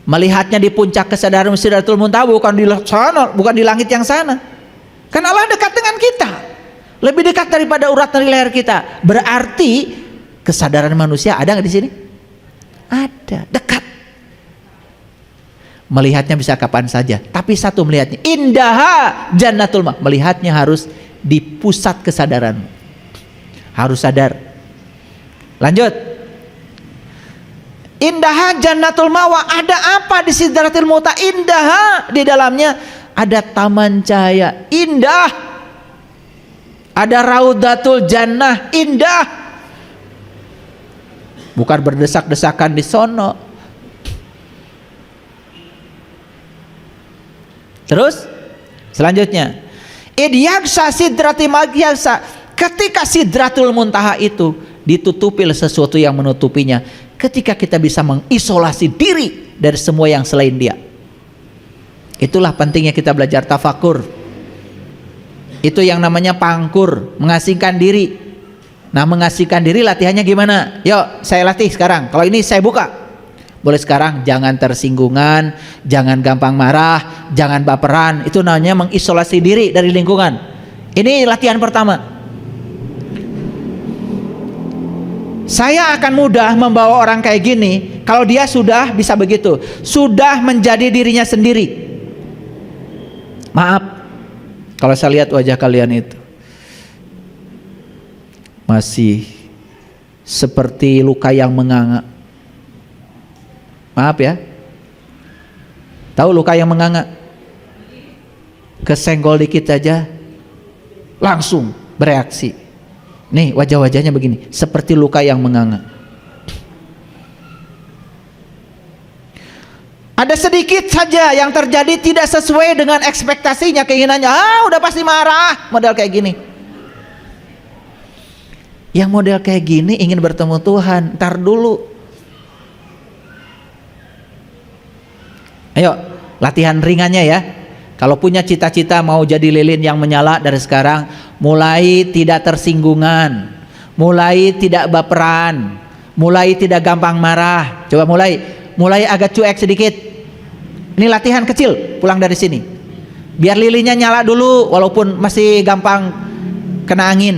Melihatnya di puncak kesadaranmu, sidratul muntaha, bukan di sana, bukan di langit yang sana. Kan Allah dekat dengan kita, lebih dekat daripada urat dari leher kita. Berarti kesadaran manusia ada nggak di sini? Ada, dekat. Melihatnya bisa kapan saja. Tapi satu melihatnya, indaha jannatul ma, melihatnya harus di pusat kesadaran. Harus sadar. Lanjut. Indaha jannatul mawa, ada apa di sidratil muntaha? Indaha, di dalamnya ada taman cahaya indah, ada raudatul jannah indah, bukan berdesak-desakan di sono. Terus selanjutnya, idyaksa sidrati magyaksa, ketika sidratul muntaha itu ditutupi oleh sesuatu yang menutupinya, ketika kita bisa mengisolasi diri dari semua yang selain dia. Itulah pentingnya kita belajar tafakur. Itu yang namanya pangkur, mengasingkan diri. Nah, mengasingkan diri latihannya gimana? Yuk, saya latih sekarang. Kalau ini saya buka. Boleh sekarang, jangan tersinggungan, jangan gampang marah, jangan baperan. Itu namanya mengisolasi diri dari lingkungan. Ini latihan pertama. Saya akan mudah membawa orang kayak gini kalau dia sudah bisa begitu, sudah menjadi dirinya sendiri. Maaf kalau saya lihat wajah kalian itu masih seperti luka yang menganga. Maaf ya. Tahu luka yang menganga? Kesenggol dikit aja langsung bereaksi. Nih wajah-wajahnya begini, seperti luka yang menganga. Ada sedikit saja yang terjadi tidak sesuai dengan ekspektasinya, keinginannya, udah pasti marah, model kayak gini. Yang model kayak gini ingin bertemu Tuhan, ntar dulu. Ayo, latihan ringannya ya. Kalau punya cita-cita mau jadi lilin yang menyala dari sekarang, mulai tidak tersinggungan, mulai tidak baperan, mulai tidak gampang marah. Coba mulai agak cuek sedikit. Ini latihan kecil, pulang dari sini. Biar lilinnya nyala dulu walaupun masih gampang kena angin.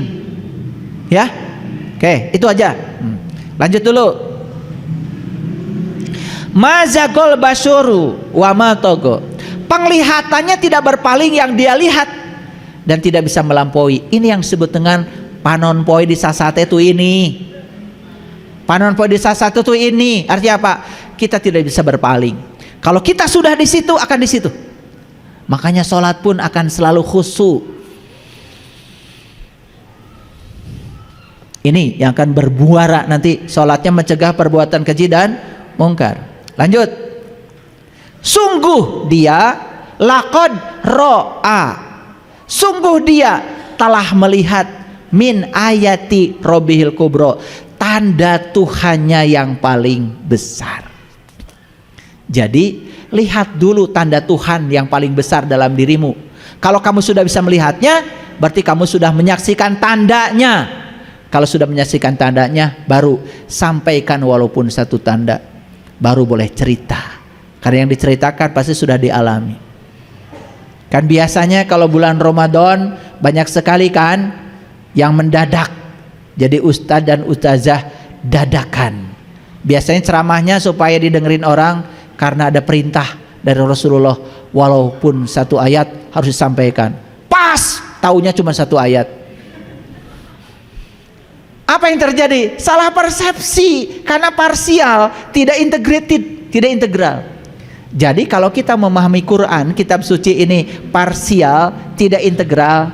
Ya? Oke, itu aja. Lanjut dulu. Mazagol basyuru wa ma togo. Penglihatannya tidak berpaling yang dia lihat dan tidak bisa melampaui. Ini yang disebut dengan panon poi di sasate itu ini. Panon poi di sasate itu ini. Artinya apa? Kita tidak bisa berpaling. Kalau kita sudah di situ, akan di situ. Makanya sholat pun akan selalu khusyuk. Ini yang akan berbuara nanti, sholatnya mencegah perbuatan keji dan mungkar. Lanjut. Sungguh dia laqad ro'a, sungguh dia telah melihat min ayati robihil kubro, tanda Tuhannya yang paling besar. Jadi lihat dulu tanda Tuhan yang paling besar dalam dirimu. Kalau kamu sudah bisa melihatnya, berarti kamu sudah menyaksikan tandanya. Kalau sudah menyaksikan tandanya, baru sampaikan walaupun satu tanda, baru boleh cerita. Karena yang diceritakan pasti sudah dialami. Kan biasanya kalau bulan Ramadan banyak sekali kan yang mendadak jadi ustadz dan ustazah dadakan. Biasanya ceramahnya supaya didengerin orang karena ada perintah dari Rasulullah, walaupun satu ayat harus disampaikan. Pas taunya cuma satu ayat. Apa yang terjadi? Salah persepsi karena parsial, tidak integrated, tidak integral. Jadi kalau kita memahami Quran, kitab suci ini parsial, tidak integral,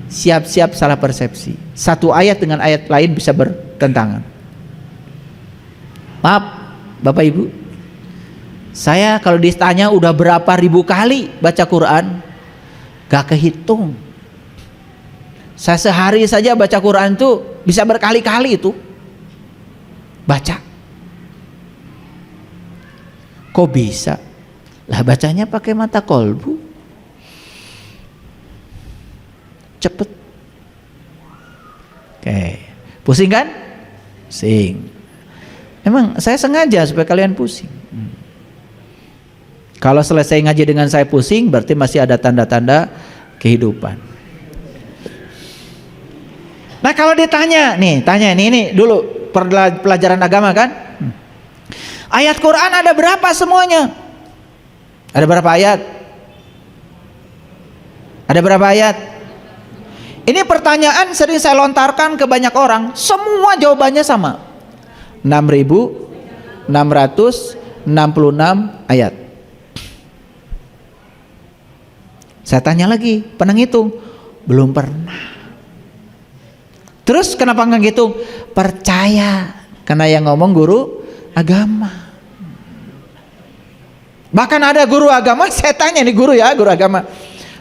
siap-siap salah persepsi. Satu ayat dengan ayat lain bisa bertentangan. Maaf Bapak Ibu, saya kalau ditanya udah berapa ribu kali baca Quran, gak kehitung. Saya sehari saja baca Quran tuh bisa berkali-kali itu baca. Kok bisa? Lah bacanya pakai mata kolbu, cepet. Oke, pusing kan? Pusing. Emang saya sengaja supaya kalian pusing. Kalau selesai ngaji dengan saya pusing, berarti masih ada tanda-tanda kehidupan. Nah kalau ditanya, nih tanya ini dulu pelajaran agama kan? Ayat Quran ada berapa semuanya? Ada berapa ayat? Ada berapa ayat? Ini pertanyaan sering saya lontarkan ke banyak orang, semua jawabannya sama. 6.666 ayat. Saya tanya lagi, pernah ngitung? Belum pernah. Terus kenapa nggak ngitung? Percaya, karena yang ngomong guru agama. Bahkan ada guru agama, saya tanya nih guru ya, guru agama,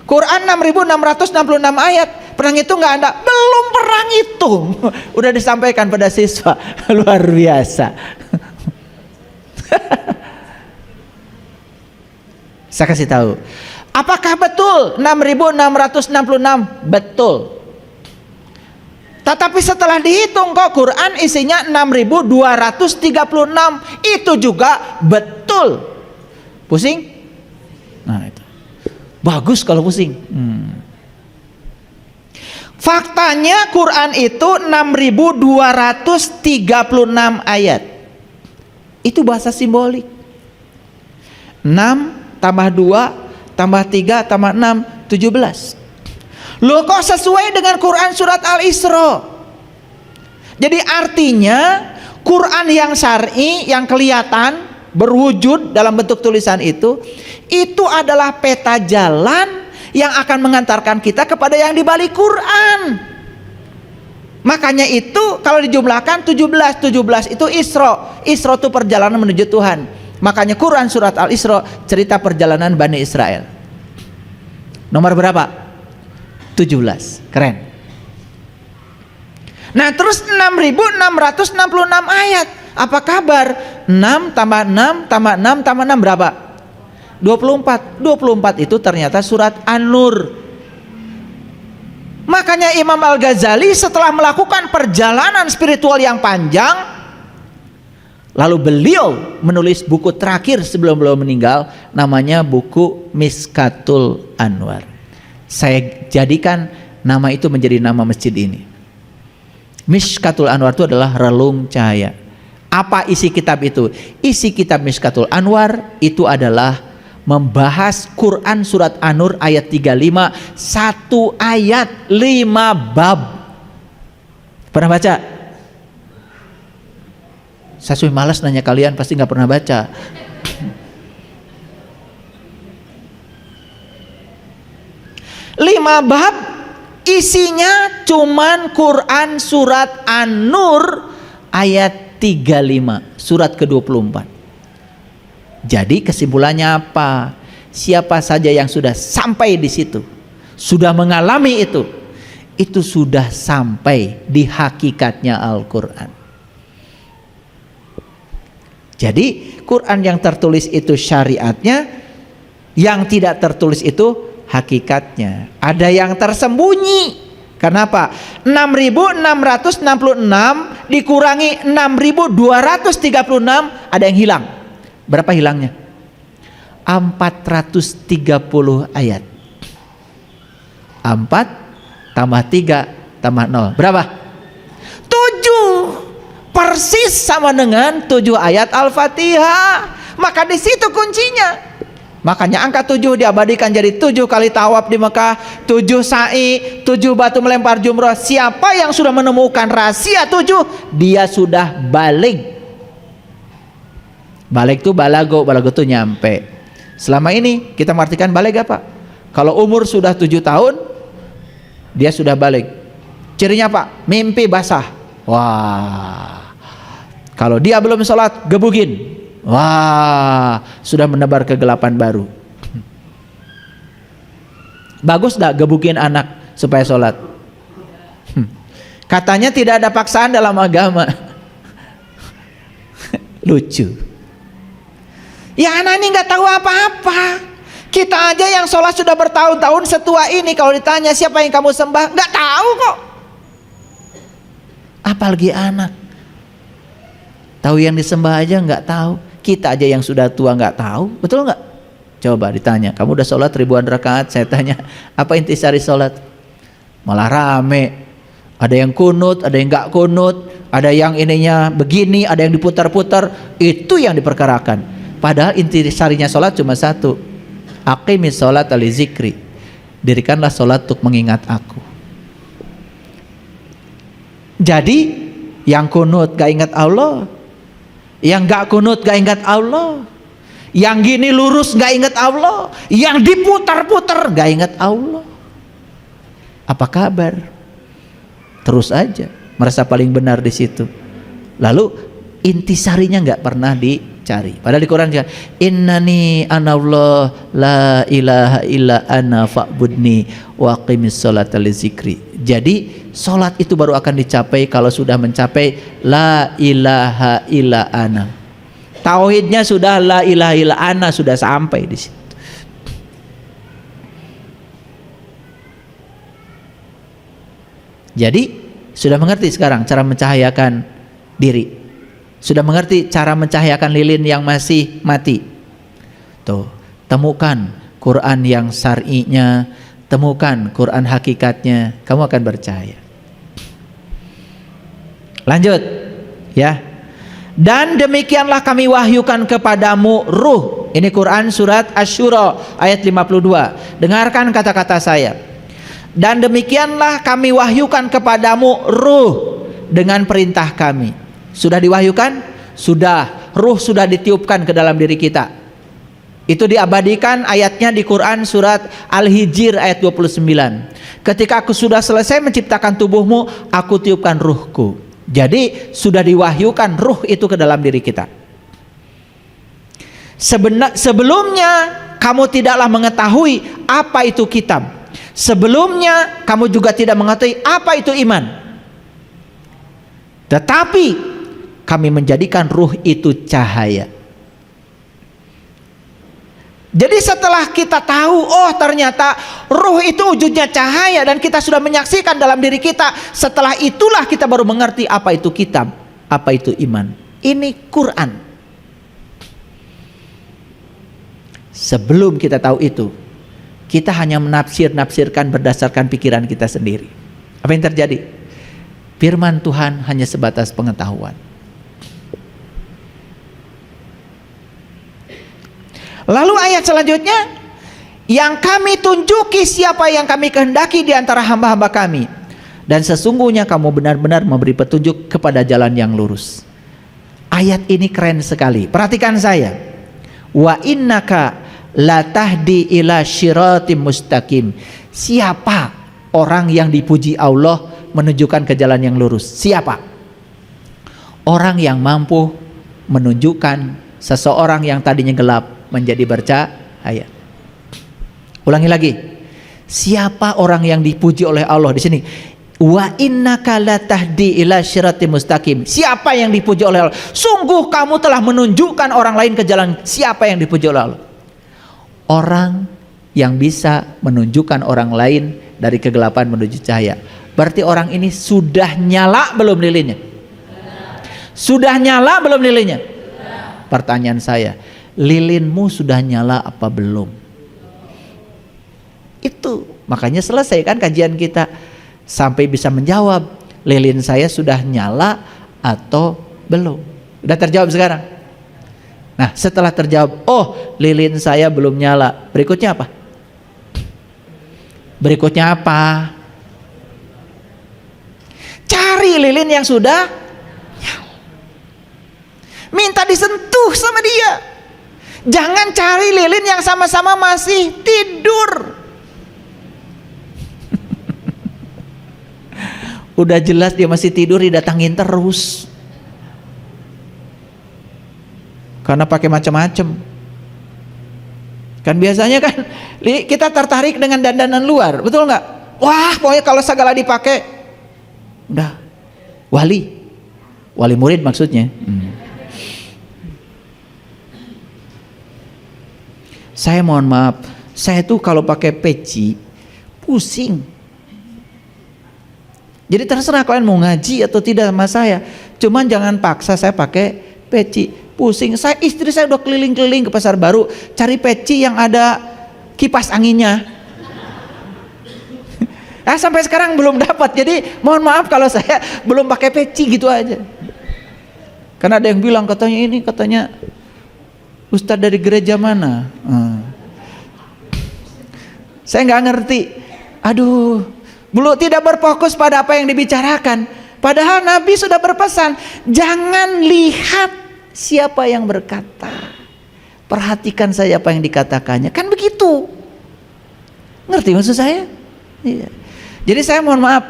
Quran 6.666 ayat, pernah ngitung nggak Anda? Belum pernah ngitung. Udah disampaikan pada siswa. Luar biasa. Saya kasih tahu, apakah betul 6.666? Betul. Tetapi setelah dihitung kok Quran isinya 6.236, itu juga betul. Pusing? Nah itu bagus kalau pusing. Faktanya Quran itu 6.236 ayat. Itu bahasa simbolik. 6 tambah 2 tambah 3 tambah 6 17. Loh kok sesuai dengan Quran surat Al-Isra? Jadi artinya Quran yang syar'i, yang kelihatan berwujud dalam bentuk tulisan itu adalah peta jalan yang akan mengantarkan kita kepada yang di balik Quran. Makanya itu kalau dijumlahkan 17 itu Isra. Isra itu perjalanan menuju Tuhan. Makanya Quran surat Al-Isra cerita perjalanan Bani Israel. Nomor berapa? 17. Keren. Nah terus 6.666 ayat. Apa kabar? 6 tambah 6 tambah 6 tambah 6 berapa? 24. 24 itu ternyata surat An-Nur. Makanya Imam Al-Ghazali setelah melakukan perjalanan spiritual yang panjang, lalu beliau menulis buku terakhir sebelum beliau meninggal, namanya buku Miskatul Anwar. Saya jadikan nama itu menjadi nama masjid ini. Miskatul Anwar itu adalah relung cahaya. Apa isi kitab itu? Isi kitab Miskatul Anwar itu adalah membahas Quran surat An-Nur ayat 35, satu ayat 5 bab. Pernah baca? Saya sudah malas nanya kalian, pasti nggak pernah baca. 5 bab isinya cuman Quran surat An-Nur ayat 35, surat ke-24. Jadi kesimpulannya apa? Siapa saja yang sudah sampai di situ, sudah mengalami itu sudah sampai di hakikatnya Al-Quran. Jadi Quran yang tertulis itu syariatnya, yang tidak tertulis itu hakikatnya. Ada yang tersembunyi. Kenapa? 6.666 dikurangi 6.236, ada yang hilang. Berapa hilangnya? 430 ayat. 4 tambah 3 tambah 0 berapa? 7, persis sama dengan 7 ayat Al-Fatihah. Maka di situ kuncinya. Makanya angka 7 diabadikan jadi 7 kali tawaf di Mekah, 7 sa'i, 7 batu melempar jumrah. Siapa yang sudah menemukan rahasia 7, dia sudah balik. Balik itu balago itu nyampe. Selama ini kita mengartikan balik apa? Kalau umur sudah 7 tahun, dia sudah balik. Cirinya apa? Mimpi basah. Wah. Kalau dia belum sholat, gebugin. Wah, sudah menebar kegelapan baru. Bagus gak gebugin anak supaya sholat? Katanya tidak ada paksaan dalam agama. Lucu. Ya anak ini gak tahu apa-apa. Kita aja yang sholat sudah bertahun-tahun setua ini, kalau ditanya siapa yang kamu sembah, gak tahu kok. Apalagi anak. Tahu yang disembah aja gak tahu. Kita aja yang sudah tua nggak tahu, betul nggak? Coba ditanya, kamu udah sholat ribuan rakaat, saya tanya, apa intisari sholat? Malah rame, ada yang kunut, ada yang nggak kunut, ada yang ininya begini, ada yang diputar-putar, itu yang diperkarakan. Padahal intisarinya sholat cuma satu, aqimis sholat li zikri, dirikanlah sholat untuk mengingat aku. Jadi yang kunut gak ingat Allah, yang gak kunut gak ingat Allah, yang gini lurus gak ingat Allah, yang diputar-putar gak ingat Allah. Apa kabar? Terus aja merasa paling benar di situ. Lalu intisarinya gak pernah dicari. Padahal di Quran juga, innani anallah la ilaha illa ana fa'budni wa aqimis sholata li zikri. Jadi sholat itu baru akan dicapai kalau sudah mencapai la ilaha illa ana. Tauhidnya sudah la ilaha illa ana, sudah sampai di situ. Jadi sudah mengerti sekarang cara mencahayakan diri. Sudah mengerti cara mencahayakan lilin yang masih mati. Tuh, temukan Quran yang syar'inya, temukan Quran hakikatnya, kamu akan percaya. Lanjut ya. Dan demikianlah kami wahyukan kepadamu ruh. Ini Quran surat Asy-Syura ayat 52. Dengarkan kata-kata saya. Dan demikianlah kami wahyukan kepadamu ruh dengan perintah kami. Sudah diwahyukan? Sudah. Ruh sudah ditiupkan ke dalam diri kita. Itu diabadikan ayatnya di Quran surat Al-Hijr ayat 29. Ketika aku sudah selesai menciptakan tubuhmu, aku tiupkan ruhku. Jadi sudah diwahyukan ruh itu ke dalam diri kita. Sebelumnya kamu tidaklah mengetahui apa itu kitab. Sebelumnya kamu juga tidak mengetahui apa itu iman. Tetapi kami menjadikan ruh itu cahaya. Jadi setelah kita tahu, oh ternyata ruh itu wujudnya cahaya, dan kita sudah menyaksikan dalam diri kita, setelah itulah kita baru mengerti apa itu kitab, apa itu iman. Ini Quran. Sebelum kita tahu itu, kita hanya menafsir-nafsirkan berdasarkan pikiran kita sendiri. Apa yang terjadi? Firman Tuhan hanya sebatas pengetahuan. Lalu ayat selanjutnya, yang kami tunjuki siapa yang kami kehendaki di antara hamba-hamba kami, dan sesungguhnya kamu benar-benar memberi petunjuk kepada jalan yang lurus. Ayat ini keren sekali. Perhatikan saya. Wa innaka la tahdi ila syiratim mustaqim. Siapa orang yang dipuji Allah menunjukkan ke jalan yang lurus? Siapa? Orang yang mampu menunjukkan seseorang yang tadinya gelap menjadi bercahaya. Ulangi lagi. Siapa orang yang dipuji oleh Allah di sini? Wa innaka latahdi ila syiratim mustaqim. Siapa yang dipuji oleh Allah? Sungguh kamu telah menunjukkan orang lain ke jalan. Siapa yang dipuji oleh Allah? Orang yang bisa menunjukkan orang lain dari kegelapan menuju cahaya. Berarti orang ini sudah nyala belum lilinnya? Sudah nyala belum lilinnya? Pertanyaan saya, lilinmu sudah nyala apa belum? Itu makanya selesai kan kajian kita sampai bisa menjawab, lilin saya sudah nyala atau belum. Udah terjawab sekarang. Nah setelah terjawab, oh lilin saya belum nyala, berikutnya apa? Berikutnya apa? Cari lilin yang sudah nyala, minta disentuh sama dia. Jangan cari lilin yang sama-sama masih tidur. Udah jelas dia masih tidur, didatangin terus. Karena pakai macam-macam. Kan biasanya kan kita tertarik dengan dandanan luar, betul nggak? Wah, pokoknya kalau segala dipakai, udah wali murid maksudnya. Saya mohon maaf, saya tuh kalau pakai peci pusing. Jadi terserah kalian mau ngaji atau tidak sama saya. Cuman jangan paksa saya pakai peci. Pusing. Istri saya udah keliling-keliling ke pasar baru cari peci yang ada kipas anginnya. Sampai sekarang belum dapat. Jadi mohon maaf kalau saya belum pakai peci gitu aja. Karena ada yang bilang katanya Ustadz dari gereja mana? Saya nggak ngerti. Aduh. Belum, tidak berfokus pada apa yang dibicarakan. Padahal Nabi sudah berpesan, jangan lihat siapa yang berkata, perhatikan saja apa yang dikatakannya. Kan begitu. Ngerti maksud saya? Iya. Jadi saya mohon maaf,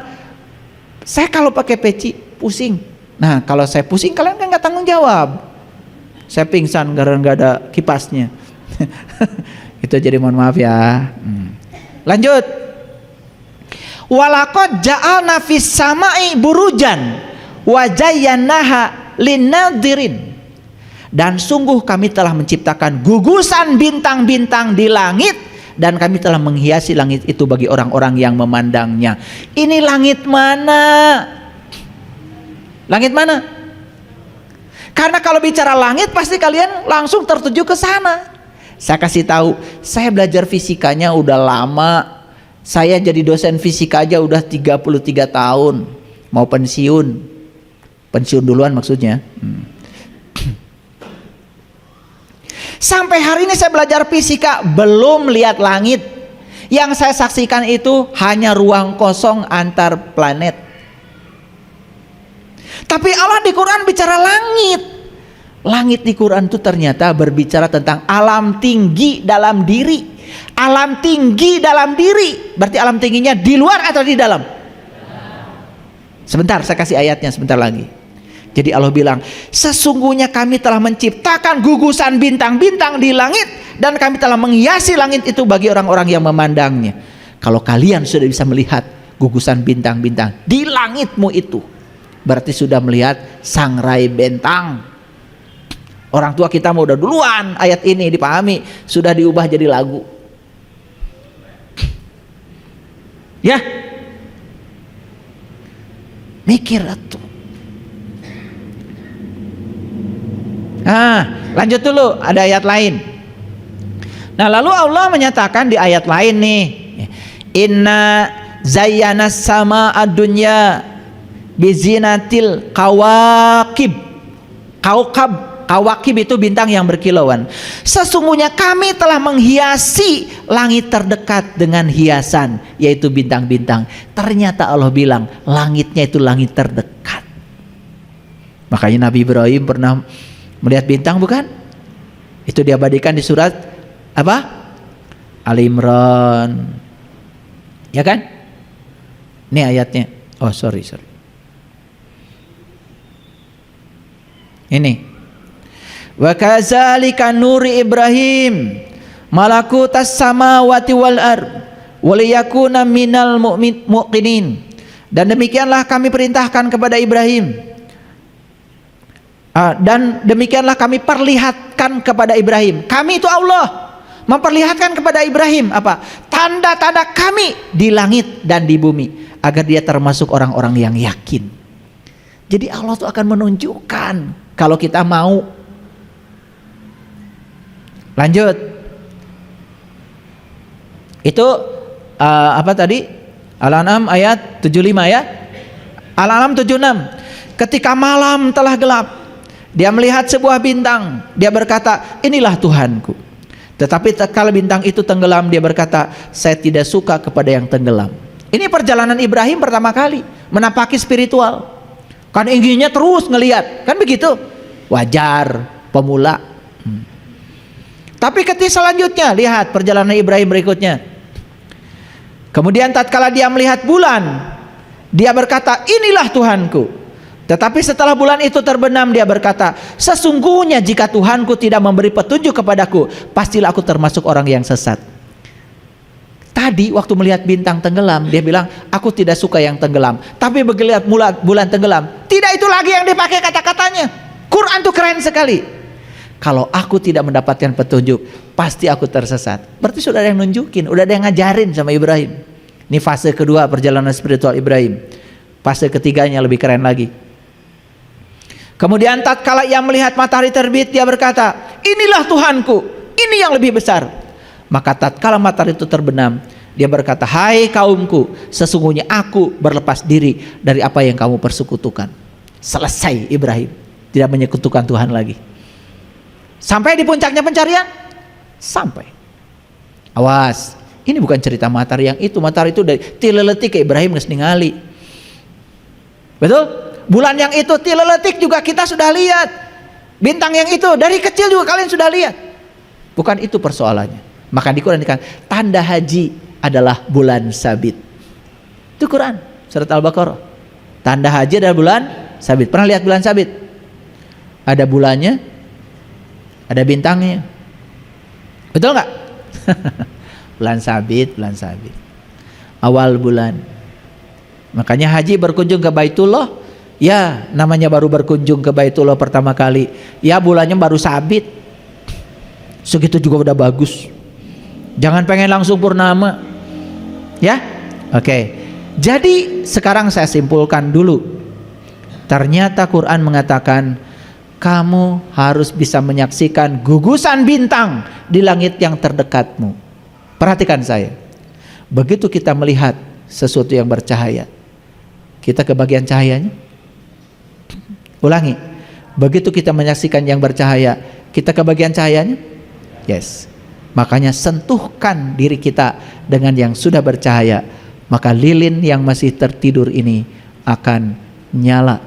saya kalau pakai peci pusing. Nah kalau saya pusing kalian kan nggak tanggung jawab. Saya pingsan karena nggak ada kipasnya. Itu jadi mohon maaf ya. Lanjut. Walaqad ja'alna fis sama'i burujan wa zayyanaha linnadhirin. Dan sungguh kami telah menciptakan gugusan bintang-bintang di langit dan kami telah menghiasi langit itu bagi orang-orang yang memandangnya. Ini langit mana? Langit mana? Karena kalau bicara langit pasti kalian langsung tertuju ke sana. Saya kasih tahu, saya belajar fisikanya udah lama. Saya jadi dosen fisika aja udah 33 tahun. Mau pensiun duluan maksudnya. Sampai hari ini saya belajar fisika belum lihat langit. Yang saya saksikan itu hanya ruang kosong antar planet. Tapi Allah di Quran bicara langit. Langit di Quran itu ternyata berbicara tentang alam tinggi dalam diri. Alam tinggi dalam diri. Berarti alam tingginya di luar atau di dalam? Sebentar, saya kasih ayatnya sebentar lagi. Jadi Allah bilang, sesungguhnya kami telah menciptakan gugusan bintang-bintang di langit dan kami telah menghiasi langit itu bagi orang-orang yang memandangnya. Kalau kalian sudah bisa melihat gugusan bintang-bintang di langitmu itu, berarti sudah melihat sangrai bentang. Orang tua kita mau udah duluan ayat ini dipahami, sudah diubah jadi lagu. Ya, mikir atuh. Lanjut dulu, ada ayat lain. Nah, lalu Allah menyatakan di ayat lain nih, inna zayyana sama ad-dunya bizinatil kawakib. Kawakib itu bintang yang berkilauan. Sesungguhnya kami telah menghiasi langit terdekat dengan hiasan, yaitu bintang-bintang. Ternyata Allah bilang langitnya itu langit terdekat. Makanya Nabi Ibrahim pernah melihat bintang, bukan? Itu diabadikan di surat apa? Ali Imran. Ya kan? Ini ayatnya. Oh, sorry. Ini. Wa kadzalika nuri Ibrahim malakutas samawati wal ard waliyakuna minal muqinin. Dan demikianlah kami perintahkan kepada Ibrahim. Dan demikianlah kami perlihatkan kepada Ibrahim. Kami itu Allah memperlihatkan kepada Ibrahim apa? Tanda-tanda kami di langit dan di bumi agar dia termasuk orang-orang yang yakin. Jadi Allah tuh akan menunjukkan kalau kita mau. Lanjut. Itu apa tadi? Al-An'am ayat 75 ya. Al-An'am 76. Ketika malam telah gelap, dia melihat sebuah bintang. Dia berkata, inilah Tuhanku. Tetapi tatkala bintang itu tenggelam, dia berkata, saya tidak suka kepada yang tenggelam. Ini perjalanan Ibrahim pertama kali menapaki spiritual. Kan inginnya terus ngelihat, kan begitu? Wajar, pemula. Tapi ketika selanjutnya, lihat perjalanan Ibrahim berikutnya. Kemudian tatkala dia melihat bulan, dia berkata, inilah Tuhanku. Tetapi setelah bulan itu terbenam, dia berkata, sesungguhnya jika Tuhanku tidak memberi petunjuk kepadaku, pastilah aku termasuk orang yang sesat. Tadi waktu melihat bintang tenggelam, dia bilang, aku tidak suka yang tenggelam. Tapi begitu lihat bulan tenggelam, tidak itu lagi yang dipakai kata-katanya. Quran tuh keren sekali. Kalau aku tidak mendapatkan petunjuk, pasti aku tersesat. Berarti sudah ada yang nunjukin, udah ada yang ngajarin sama Ibrahim. Ini fase kedua perjalanan spiritual Ibrahim. Fase ketiganya lebih keren lagi. Kemudian tatkala ia melihat matahari terbit, dia berkata, inilah Tuhanku, ini yang lebih besar. Maka tatkala matahari itu terbenam, dia berkata, hai kaumku, sesungguhnya aku berlepas diri dari apa yang kamu persekutukan. Selesai Ibrahim, tidak menyekutukan Tuhan lagi. Sampai di puncaknya pencarian, sampai. Awas, ini bukan cerita matahari yang itu. Matahari itu dari tileletik ke Ibrahim nges ningali. Betul? Bulan yang itu tileletik juga kita sudah lihat. Bintang yang itu dari kecil juga kalian sudah lihat. Bukan itu persoalannya. Maka di Quran dikatakan tanda haji adalah bulan sabit. Itu Quran surat Al-Baqarah. Tanda haji adalah bulan sabit. Pernah lihat bulan sabit? Ada bulannya, ada bintangnya. Betul nggak? Bulan sabit. Awal bulan. Makanya haji berkunjung ke Baitullah. Ya, namanya baru berkunjung ke Baitullah pertama kali. Ya, bulannya baru sabit. Segitu juga udah bagus. Jangan pengen langsung purnama. Ya? Oke. Jadi sekarang saya simpulkan dulu. Ternyata Quran mengatakan kamu harus bisa menyaksikan gugusan bintang di langit yang terdekatmu. Perhatikan saya. Begitu kita melihat sesuatu yang bercahaya, kita kebagian cahayanya. Ulangi. Begitu kita menyaksikan yang bercahaya, kita kebagian cahayanya. Yes. Makanya sentuhkan diri kita dengan yang sudah bercahaya, maka lilin yang masih tertidur ini akan nyala.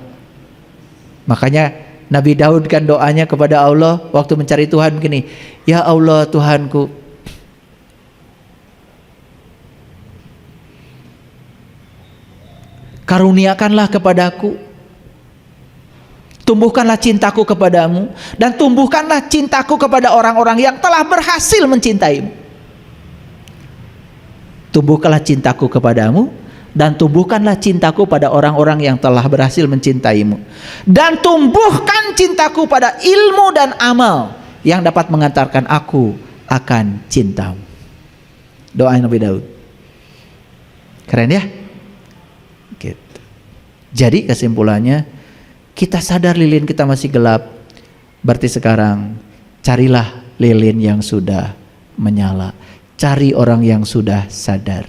Makanya Nabi Daud kan doanya kepada Allah waktu mencari Tuhan begini, ya Allah Tuhanku, karuniakanlah kepadaku, tumbuhkanlah cintaku kepadamu, dan tumbuhkanlah cintaku kepada orang-orang yang telah berhasil mencintaimu. Tumbuhkanlah cintaku kepadamu, dan tumbuhkanlah cintaku pada orang-orang yang telah berhasil mencintaimu, dan tumbuhkan cintaku pada ilmu dan amal yang dapat mengantarkan aku akan cintamu. Doa Nabi Daud. Keren ya? Gitu. Jadi kesimpulannya, kita sadar lilin kita masih gelap, berarti sekarang carilah lilin yang sudah menyala. Cari orang yang sudah sadar.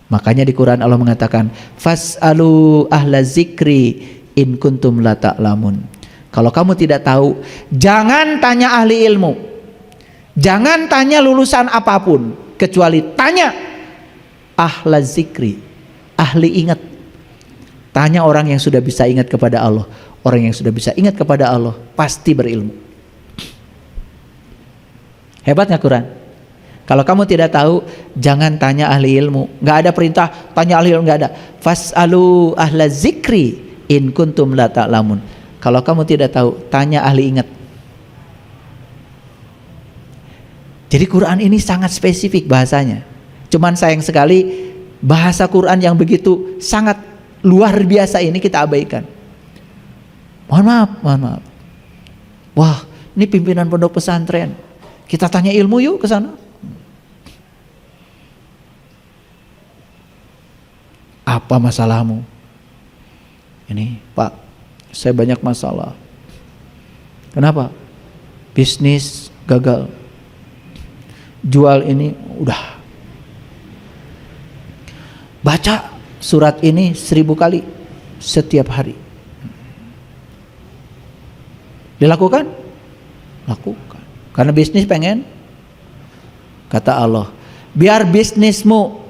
Makanya di Quran Allah mengatakan, fas'alu ahla zikri in kuntum la ta'lamun. Kalau kamu tidak tahu, jangan tanya ahli ilmu, jangan tanya lulusan apapun, kecuali tanya ahla zikri, ahli ingat. Tanya orang yang sudah bisa ingat kepada Allah. Orang yang sudah bisa ingat kepada Allah pasti berilmu. Hebat nggak Quran? Kalau kamu tidak tahu, jangan tanya ahli ilmu. Nggak ada perintah tanya ahli ilmu, nggak ada. Fas'alu ahla zikri in kuntum la ta'lamun. Kalau kamu tidak tahu, tanya ahli ingat. Jadi Quran ini sangat spesifik bahasanya. Cuman sayang sekali bahasa Quran yang begitu sangat luar biasa ini kita abaikan. Mohon maaf. Wah, ini pimpinan pondok pesantren. Kita tanya ilmu yuk ke sana. Apa masalahmu? Ini, Pak, saya banyak masalah. Kenapa? Bisnis gagal. Jual ini udah. Baca surat ini 1000 kali setiap hari. Dilakukan? Lakukan. Karena bisnis pengen. Kata Allah, biar bisnismu,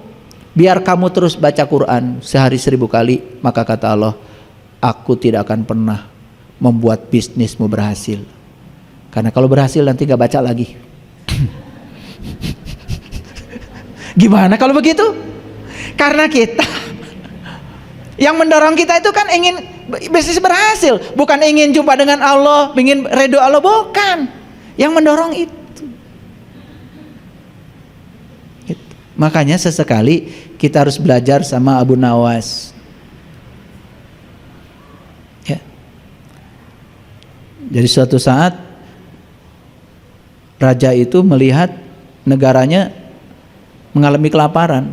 biar kamu terus baca Quran sehari 1000 kali, maka kata Allah, aku tidak akan pernah membuat bisnismu berhasil. Karena kalau berhasil nanti gak baca lagi. Gimana kalau begitu? Karena kita yang mendorong kita itu kan ingin bisnis berhasil, bukan ingin jumpa dengan Allah, ingin ridho Allah, bukan. Yang mendorong itu. Makanya sesekali kita harus belajar sama Abu Nawas. Ya. Jadi suatu saat raja itu melihat negaranya mengalami kelaparan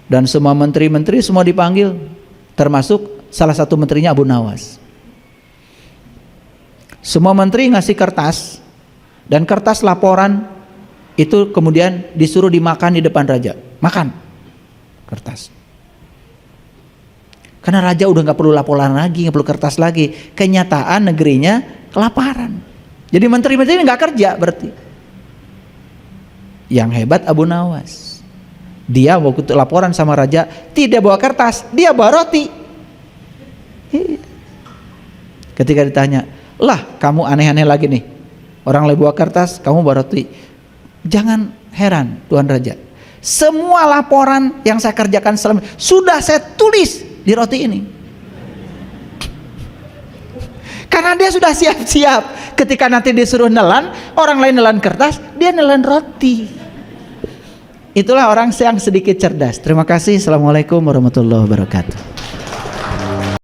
dan semua menteri-menteri semua dipanggil, termasuk salah satu menterinya Abu Nawas. Semua menteri ngasih kertas, dan kertas laporan itu kemudian disuruh dimakan di depan raja. Makan kertas. Karena raja udah gak perlu laporan lagi, gak perlu kertas lagi. Kenyataan negerinya kelaparan. Jadi menteri-menteri gak kerja berarti. Yang hebat Abu Nawas. Dia waktu laporan sama raja tidak bawa kertas, dia bawa roti. Ketika ditanya, lah kamu aneh-aneh lagi nih, orang lain bawa kertas, kamu bawa roti. Jangan heran Tuan Raja, semua laporan yang saya kerjakan selama sudah saya tulis di roti ini. Karena dia sudah siap-siap, ketika nanti disuruh nelan, orang lain nelan kertas, dia nelan roti. Itulah orang yang sedikit cerdas. Terima kasih. Assalamualaikum warahmatullahi wabarakatuh.